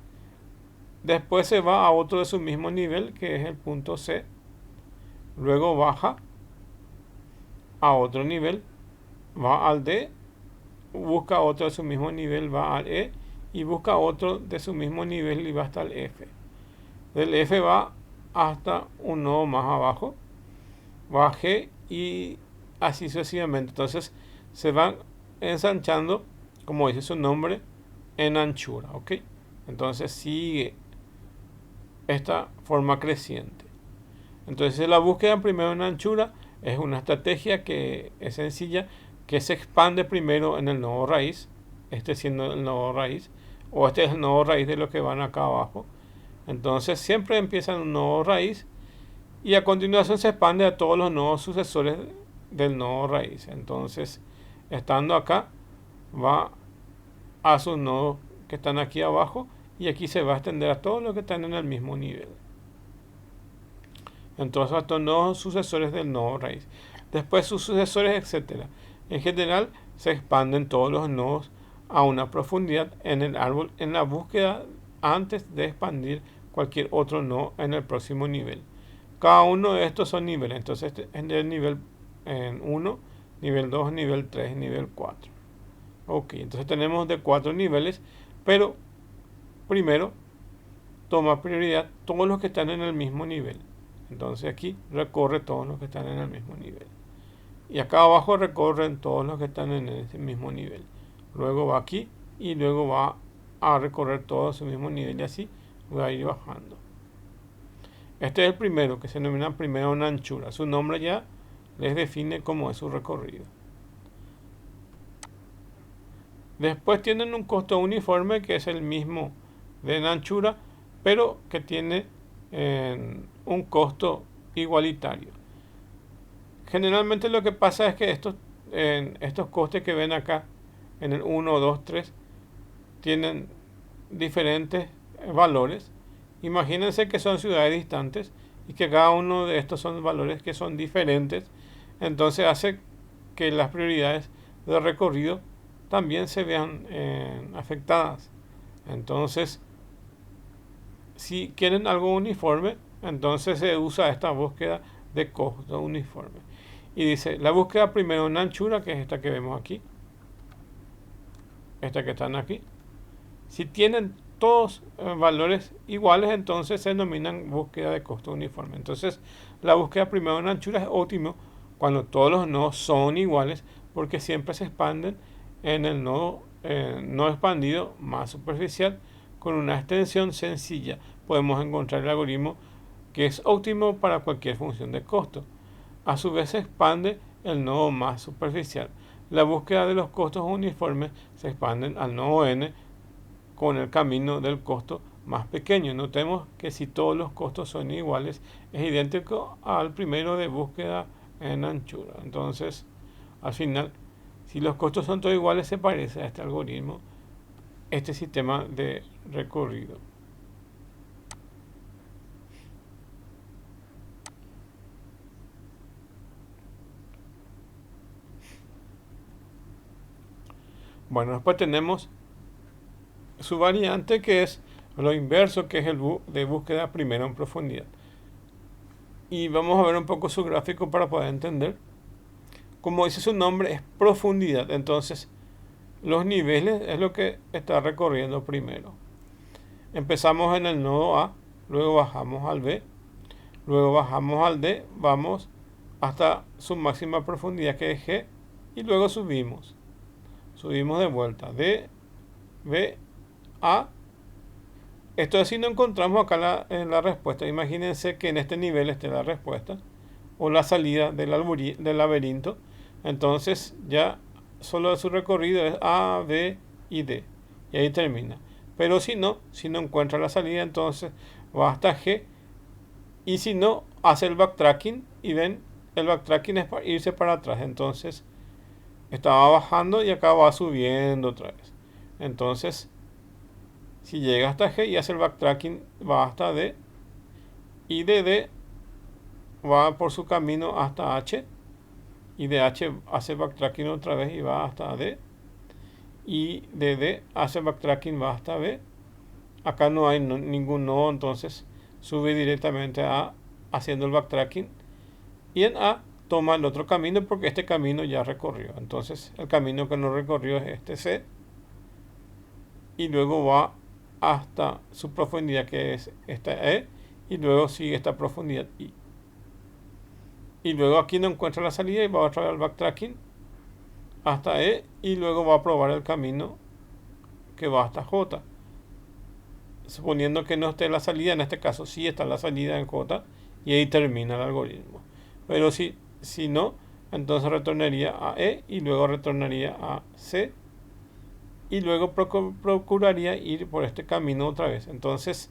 Speaker 1: después se va a otro de su mismo nivel, que es el punto C, luego baja a otro nivel, va al D, busca otro de su mismo nivel, va al E, y busca otro de su mismo nivel y va hasta el F. Del F va hasta un nodo más abajo, va a G y así sucesivamente. Entonces se van ensanchando, como dice su nombre, en anchura, ¿ok? Entonces sigue esta forma creciente. Entonces la búsqueda primero en anchura es una estrategia que es sencilla, que se expande primero en el nodo raíz, este siendo el nodo raíz, o este es el nodo raíz de los que van acá abajo. Entonces siempre empieza en un nodo raíz y a continuación se expande a todos los nodos sucesores del nodo raíz. Entonces, estando acá, va a sus nodos que están aquí abajo y aquí se va a extender a todos los que están en el mismo nivel. Entonces, estos nodos sucesores del nodo raíz. Después sus sucesores, etcétera. En general, se expanden todos los nodos a una profundidad en el árbol en la búsqueda antes de expandir cualquier otro nodo en el próximo nivel. Cada uno de estos son niveles. Entonces, en el nivel 1, nivel 2, nivel 3, nivel 4. Ok, entonces tenemos de 4 niveles, pero primero toma prioridad todos los que están en el mismo nivel. Entonces aquí recorre todos los que están en el mismo nivel. Y acá abajo recorren todos los que están en ese mismo nivel. Luego va aquí y luego va a recorrer todo su mismo nivel y así va a ir bajando. Este es el primero, que se denomina primero en anchura. Su nombre ya les define cómo es su recorrido. Después tienen un costo uniforme que es el mismo de en anchura, pero que tiene un costo igualitario. Generalmente lo que pasa es que estos costes que ven acá en el 1, 2, 3, tienen diferentes valores. Imagínense que son ciudades distantes y que cada uno de estos son valores que son diferentes. Entonces hace que las prioridades de recorrido también se vean afectadas. Entonces, si quieren algo uniforme, entonces se usa esta búsqueda de costo uniforme. Y dice, la búsqueda primero en anchura, que es esta que vemos aquí, esta que están aquí. Si tienen todos valores iguales, entonces se denominan búsqueda de costo uniforme. Entonces, la búsqueda primero en anchura es óptimo cuando todos los nodos son iguales, porque siempre se expanden en el nodo no expandido más superficial con una extensión sencilla. Podemos encontrar el algoritmo que es óptimo para cualquier función de costo. A su vez se expande el nodo más superficial. La búsqueda de los costos uniformes se expanden al nodo n con el camino del costo más pequeño. Notemos que si todos los costos son iguales, es idéntico al primero de búsqueda en anchura. Entonces, al final, si los costos son todos iguales, se parece a este algoritmo, este sistema de recorrido. Bueno, después tenemos su variante, que es lo inverso, que es el de búsqueda primero en profundidad. Y vamos a ver un poco su gráfico para poder entender. Como dice su nombre, es profundidad. Entonces, los niveles es lo que está recorriendo primero. Empezamos en el nodo A, luego bajamos al B, luego bajamos al D, vamos hasta su máxima profundidad, que es G, y luego subimos. Subimos de vuelta, D, B, A. Esto es si no encontramos acá en la respuesta. Imagínense que en este nivel esté la respuesta o la salida del laberinto. Entonces ya solo su recorrido es A, B y D. Y ahí termina. Pero si no encuentra la salida, entonces va hasta G. Y si no, hace el backtracking. Y ven, el backtracking es para irse para atrás. Entonces estaba bajando y acá va subiendo otra vez. Entonces, si llega hasta G y hace el backtracking, va hasta D. Y de D va por su camino hasta H. Y de H hace backtracking otra vez y va hasta D. Y de D hace backtracking, va hasta B. Acá no hay ningún nodo, entonces sube directamente a A haciendo el backtracking. Y en A toma el otro camino porque este camino ya recorrió. Entonces el camino que no recorrió es este C. Y luego va hasta su profundidad, que es esta E. Y luego sigue esta profundidad I. Y luego aquí no encuentra la salida y va otra vez al backtracking hasta E. Y luego va a probar el camino que va hasta J. Suponiendo que no esté la salida, en este caso sí está la salida en J. Y ahí termina el algoritmo. Pero si no, entonces retornaría a E y luego retornaría a C y luego procuraría ir por este camino otra vez. Entonces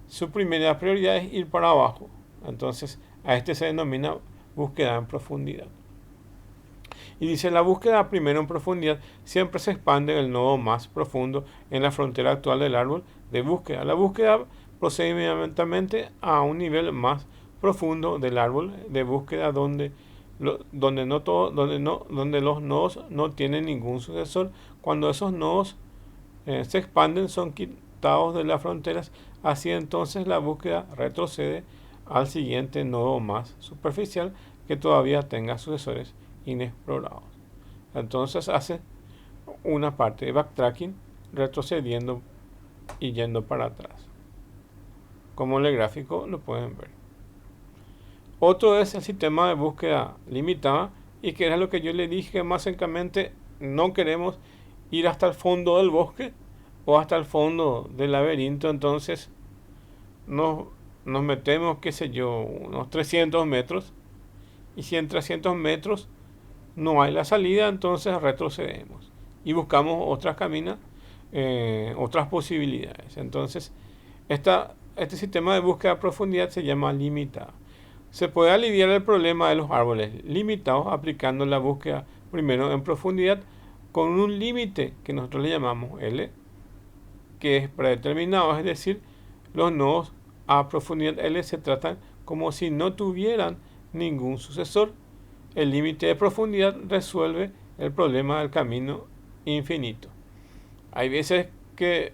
Speaker 1: su primera prioridad es ir para abajo. Entonces a este se denomina búsqueda en profundidad. Y dice, la búsqueda primero en profundidad siempre se expande en el nodo más profundo en la frontera actual del árbol de búsqueda. La búsqueda procede inmediatamente a un nivel más profundo del árbol de búsqueda donde los nodos no tienen ningún sucesor. Cuando esos nodos se expanden, son quitados de las fronteras. Así entonces la búsqueda retrocede al siguiente nodo más superficial que todavía tenga sucesores inexplorados. Entonces hace una parte de backtracking retrocediendo y yendo para atrás. Como en el gráfico lo pueden ver. Otro es el sistema de búsqueda limitada, y que era lo que yo le dije, que básicamente no queremos ir hasta el fondo del bosque o hasta el fondo del laberinto. Entonces nos metemos, qué sé yo, unos 300 metros, y si en 300 metros no hay la salida, entonces retrocedemos y buscamos otras caminas, otras posibilidades. Entonces este sistema de búsqueda a profundidad se llama limitada. Se puede aliviar el problema de los árboles limitados aplicando la búsqueda primero en profundidad con un límite que nosotros le llamamos L, que es predeterminado, es decir, los nodos a profundidad L se tratan como si no tuvieran ningún sucesor. El límite de profundidad resuelve el problema del camino infinito. Hay veces que,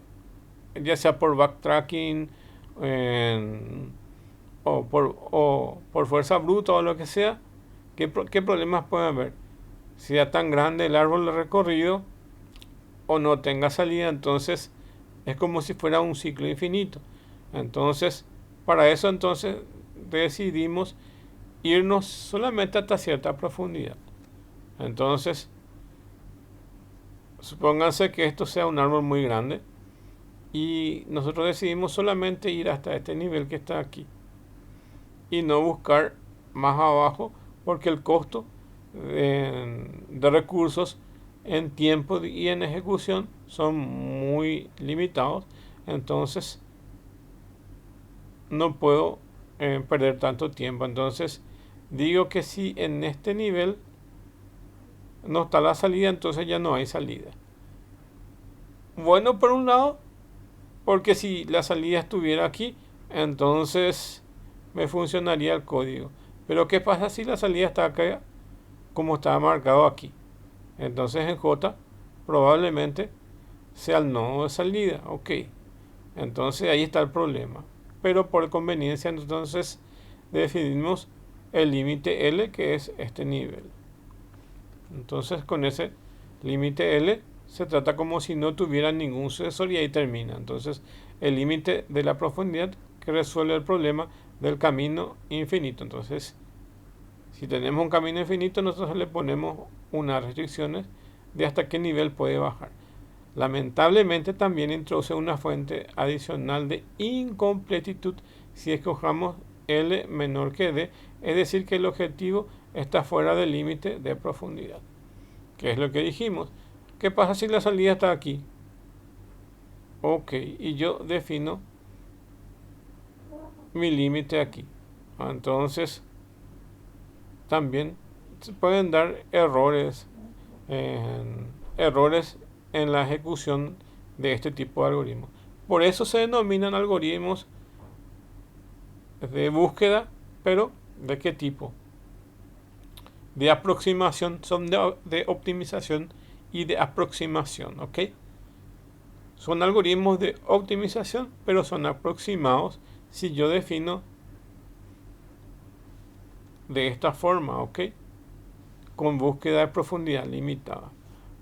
Speaker 1: ya sea por backtracking o por fuerza bruta o lo que sea, ¿qué problemas puede haber? Sea tan grande el árbol de recorrido o no tenga salida, entonces es como si fuera un ciclo infinito. Entonces, para eso entonces decidimos irnos solamente hasta cierta profundidad. Entonces, supónganse que esto sea un árbol muy grande y nosotros decidimos solamente ir hasta este nivel que está aquí y no buscar más abajo, porque el costo de recursos en tiempo y en ejecución son muy limitados. Entonces no puedo perder tanto tiempo. Entonces digo que si en este nivel no está la salida, entonces ya no hay salida. Bueno, por un lado, porque si la salida estuviera aquí, entonces me funcionaría el código. Pero ¿qué pasa si la salida está acá, como está marcado aquí? Entonces en J probablemente sea el nodo de salida. Ok, entonces ahí está el problema. Pero por conveniencia entonces definimos el límite L, que es este nivel. Entonces con ese límite L se trata como si no tuviera ningún sucesor y ahí termina. Entonces el límite de la profundidad que resuelve el problema del camino infinito. Entonces, si tenemos un camino infinito, nosotros le ponemos unas restricciones de hasta qué nivel puede bajar. Lamentablemente también introduce una fuente adicional de incompletitud si escojamos L menor que D, es decir que el objetivo está fuera del límite de profundidad. ¿Qué es lo que dijimos? ¿Qué pasa si la salida está aquí? Ok, y yo defino mi límite aquí. Entonces también se pueden dar errores en la ejecución de este tipo de algoritmos. Por eso se denominan algoritmos de búsqueda, pero ¿de qué tipo? De aproximación, son de optimización y de aproximación, ¿ok? Son algoritmos de optimización, pero son aproximados si yo defino de esta forma, ¿ok? Con búsqueda de profundidad limitada.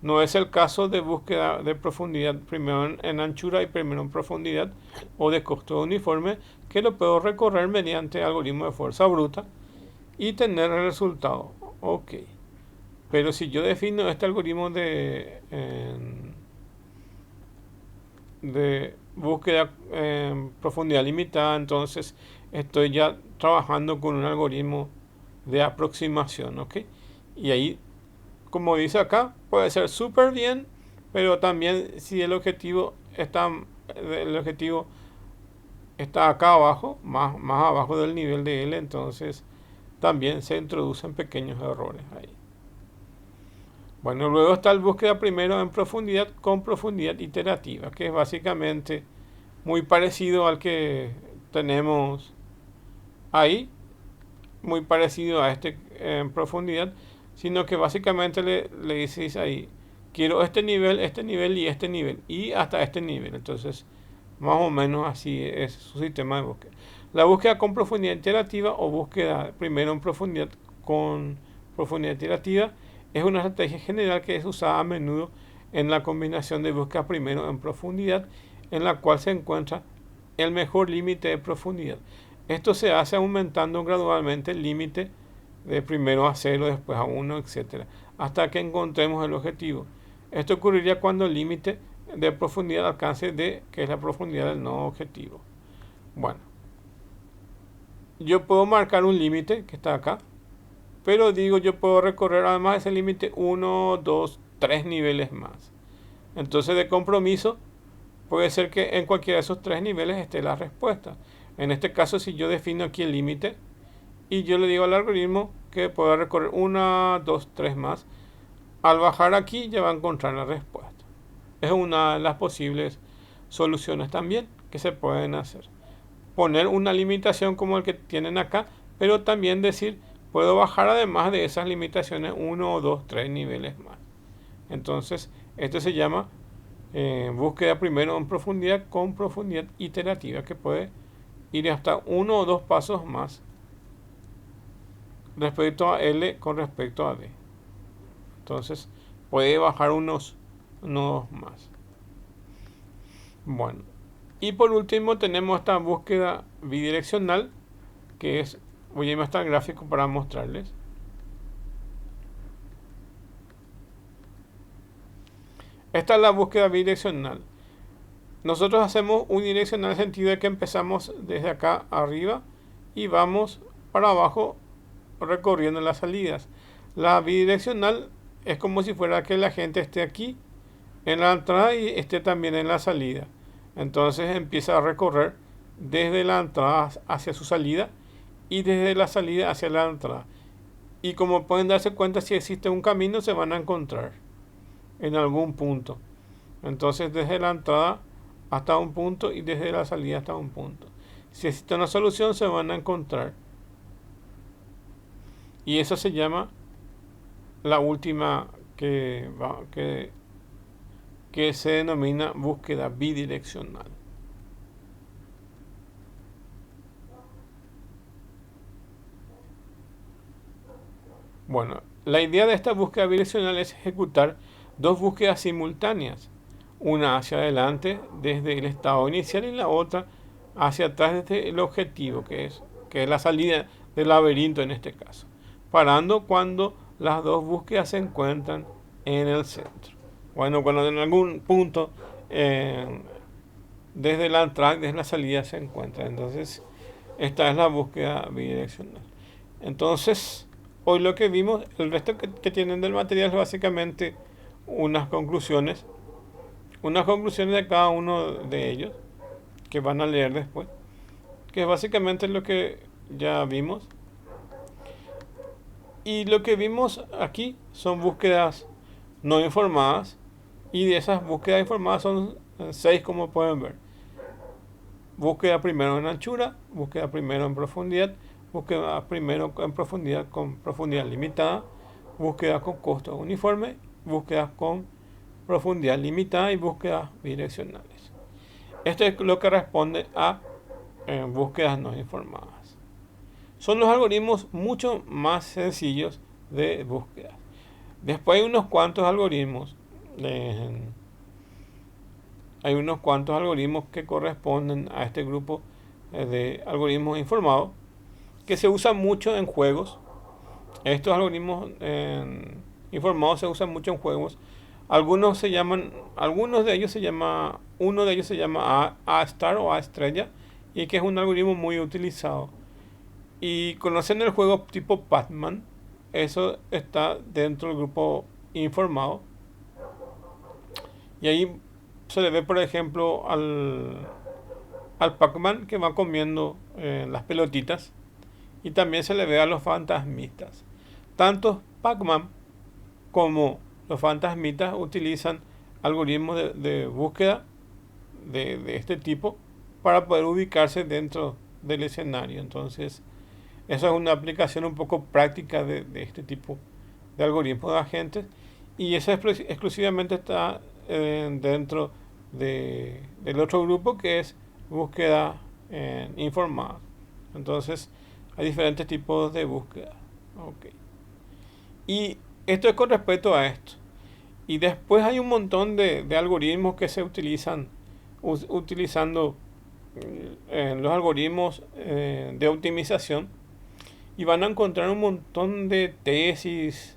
Speaker 1: No es el caso de búsqueda de profundidad primero en anchura y primero en profundidad, o de costo uniforme, que lo puedo recorrer mediante algoritmo de fuerza bruta y tener el resultado. Ok. Pero si yo defino este algoritmo de búsqueda en profundidad limitada, entonces estoy ya trabajando con un algoritmo de aproximación, ¿ok? Y ahí, como dice acá, puede ser súper bien, pero también si el objetivo está acá abajo, más abajo del nivel de L, entonces también se introducen pequeños errores ahí. Bueno, luego está el búsqueda primero en profundidad con profundidad iterativa, que es básicamente muy parecido al que tenemos ahí, muy parecido a este en profundidad, sino que básicamente le dices ahí, quiero este nivel y este nivel, y hasta este nivel. Entonces, más o menos así es su sistema de búsqueda. La búsqueda con profundidad iterativa o búsqueda primero en profundidad con profundidad iterativa es una estrategia general que es usada a menudo en la combinación de búsqueda primero en profundidad, en la cual se encuentra el mejor límite de profundidad. Esto se hace aumentando gradualmente el límite de primero a 0, después a 1, etc., hasta que encontremos el objetivo. Esto ocurriría cuando el límite de profundidad alcance D, que es la profundidad del nodo objetivo. Bueno, yo puedo marcar un límite que está acá, pero digo, yo puedo recorrer además ese límite 1, 2, 3 niveles más. Entonces, de compromiso, puede ser que en cualquiera de esos 3 niveles esté la respuesta. En este caso, si yo defino aquí el límite y yo le digo al algoritmo que pueda recorrer 1, 2, 3 más, Al bajar aquí ya va a encontrar la respuesta. Es una de las posibles soluciones también que se pueden hacer. Poner una limitación como el que tienen acá, pero también decir, puedo bajar además de esas limitaciones 1 o 2, 3 niveles más. Entonces, esto se llama búsqueda primero en profundidad con profundidad iterativa, que puede ir hasta 1 o 2 pasos más respecto a L con respecto a D. Entonces, puede bajar unos más. Bueno, y por último tenemos esta búsqueda bidireccional, que es, voy a irme hasta el gráfico para mostrarles. Esta es la búsqueda bidireccional. Nosotros hacemos unidireccional en el sentido de que empezamos desde acá arriba y vamos para abajo recorriendo las salidas. La bidireccional es como si fuera que la gente esté aquí en la entrada y esté también en la salida. Entonces empieza a recorrer desde la entrada hacia su salida y desde la salida hacia la entrada. Y como pueden darse cuenta, si existe un camino se van a encontrar en algún punto. Entonces desde la entrada hasta un punto y desde la salida hasta un punto. Si existe una solución se van a encontrar. Y eso se llama la última que se denomina búsqueda bidireccional. Bueno, la idea de esta búsqueda bidireccional es ejecutar dos búsquedas simultáneas, una hacia adelante desde el estado inicial y la otra hacia atrás desde el objetivo, que es la salida del laberinto en este caso, parando cuando las dos búsquedas se encuentran en el centro. Bueno, cuando en algún punto desde la entrada, desde la salida se encuentran. Entonces, esta es la búsqueda bidireccional. Entonces, hoy lo que vimos, el resto que tienen del material es básicamente unas conclusiones de cada uno de ellos, que van a leer después, que es básicamente lo que ya vimos. Y lo que vimos aquí son búsquedas no informadas, y de esas búsquedas informadas son 6, como pueden ver. Búsqueda primero en anchura, búsqueda primero en profundidad, búsqueda primero en profundidad con profundidad limitada, búsqueda con costo uniforme, búsqueda con profundidad limitada y búsquedas bidireccionales. Esto es lo que responde a búsquedas no informadas. Son los algoritmos mucho más sencillos de búsqueda. Después hay unos cuantos algoritmos que corresponden a este grupo de algoritmos informados, que se usan mucho en juegos. Estos algoritmos informados se usan mucho en juegos. Uno de ellos se llama A-star o A-estrella, y que es un algoritmo muy utilizado. Y conocen el juego tipo Pac-Man. Eso está dentro del grupo informado. Y ahí se le ve, por ejemplo, al Pac-Man que va comiendo las pelotitas. Y también se le ve a los fantasmitas. Tanto Pac-Man como los fantasmitas utilizan algoritmos de búsqueda de este tipo para poder ubicarse dentro del escenario. Entonces, eso es una aplicación un poco práctica de este tipo de algoritmos de agentes, y eso exclusivamente está dentro del otro grupo, que es búsqueda informada. Entonces, hay diferentes tipos de búsqueda. Okay. Y esto es con respecto a esto. Y después hay un montón de algoritmos que se utilizan utilizando los algoritmos de optimización, y van a encontrar un montón de tesis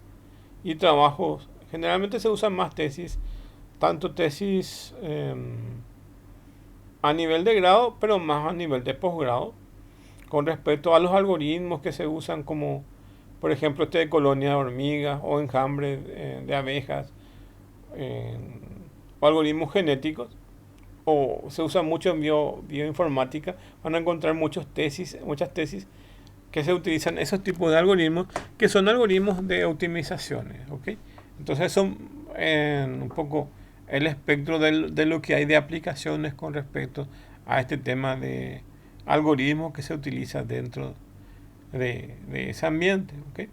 Speaker 1: y trabajos. Generalmente se usan más tesis, tanto tesis a nivel de grado, pero más a nivel de posgrado, con respecto a los algoritmos que se usan, como por ejemplo este de colonia de hormigas o enjambre de abejas, o algoritmos genéticos, o se usa mucho en bioinformática. Van a encontrar muchas tesis que se utilizan esos tipos de algoritmos, que son algoritmos de optimizaciones, ¿okay? Entonces son un poco el espectro de lo que hay de aplicaciones con respecto a este tema de algoritmos que se utiliza dentro de ese ambiente. ¿Ok?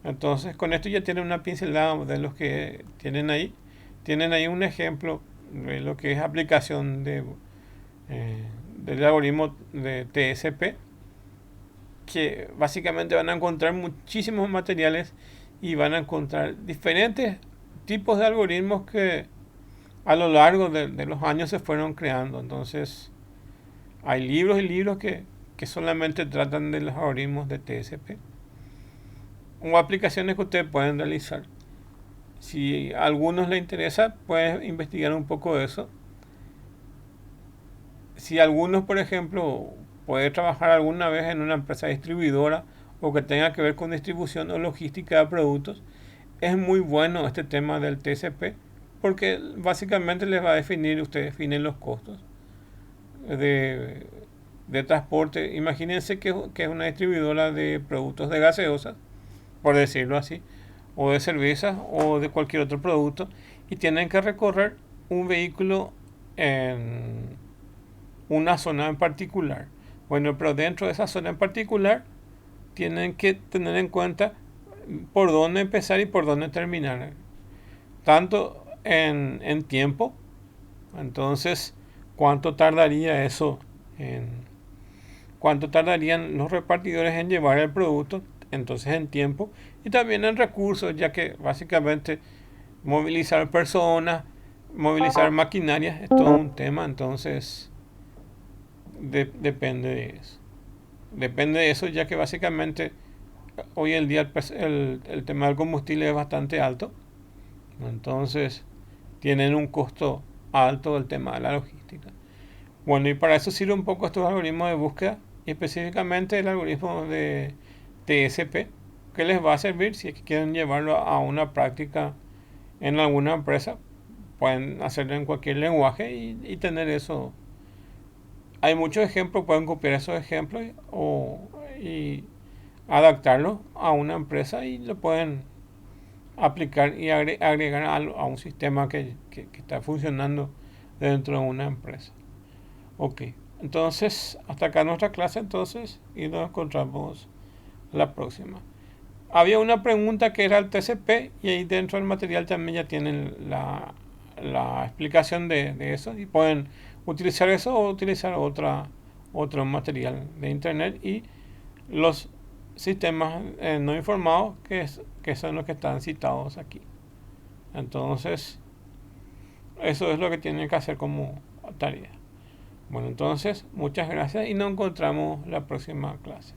Speaker 1: Entonces con esto ya tienen una pincelada de los que tienen ahí. Tienen ahí un ejemplo de lo que es aplicación del algoritmo de TSP, que básicamente van a encontrar muchísimos materiales y van a encontrar diferentes tipos de algoritmos que a lo largo de los años se fueron creando. Entonces hay libros y libros que solamente tratan de los algoritmos de TSP o aplicaciones que ustedes pueden realizar. Si a algunos les interesa, pueden investigar un poco de eso. Si algunos, por ejemplo, puede trabajar alguna vez en una empresa distribuidora o que tenga que ver con distribución o logística de productos, es muy bueno este tema del TCP, porque básicamente les va a definir, ustedes definen los costos de transporte. Imagínense que es una distribuidora de productos de gaseosas, por decirlo así, o de cervezas o de cualquier otro producto, y tienen que recorrer un vehículo en una zona en particular. Bueno, pero dentro de esa zona en particular tienen que tener en cuenta por dónde empezar y por dónde terminar, tanto en tiempo. Entonces, cuánto tardaría eso cuánto tardarían los repartidores en llevar el producto, entonces en tiempo, y también en recursos, ya que básicamente movilizar personas, movilizar maquinarias es todo un tema. Entonces depende de eso. Depende de eso, ya que básicamente hoy en día el tema del combustible es bastante alto. Entonces tienen un costo alto el tema de la logística. Bueno, y para eso sirve un poco estos algoritmos de búsqueda, y específicamente el algoritmo de TSP, que les va a servir si es que quieren llevarlo a una práctica en alguna empresa. Pueden hacerlo en cualquier lenguaje y tener eso. Hay muchos ejemplos, pueden copiar esos ejemplos y adaptarlo a una empresa, y lo pueden aplicar y agregar a un sistema que está funcionando dentro de una empresa. Ok, entonces hasta acá nuestra clase entonces, y nos encontramos la próxima. Había una pregunta que era el TCP, y ahí dentro del material también ya tienen la explicación de eso, y pueden utilizar eso o utilizar otro material de internet y los sistemas no informados que son los que están citados aquí. Entonces eso es lo que tienen que hacer como tarea. Bueno, entonces muchas gracias y nos encontramos la próxima clase.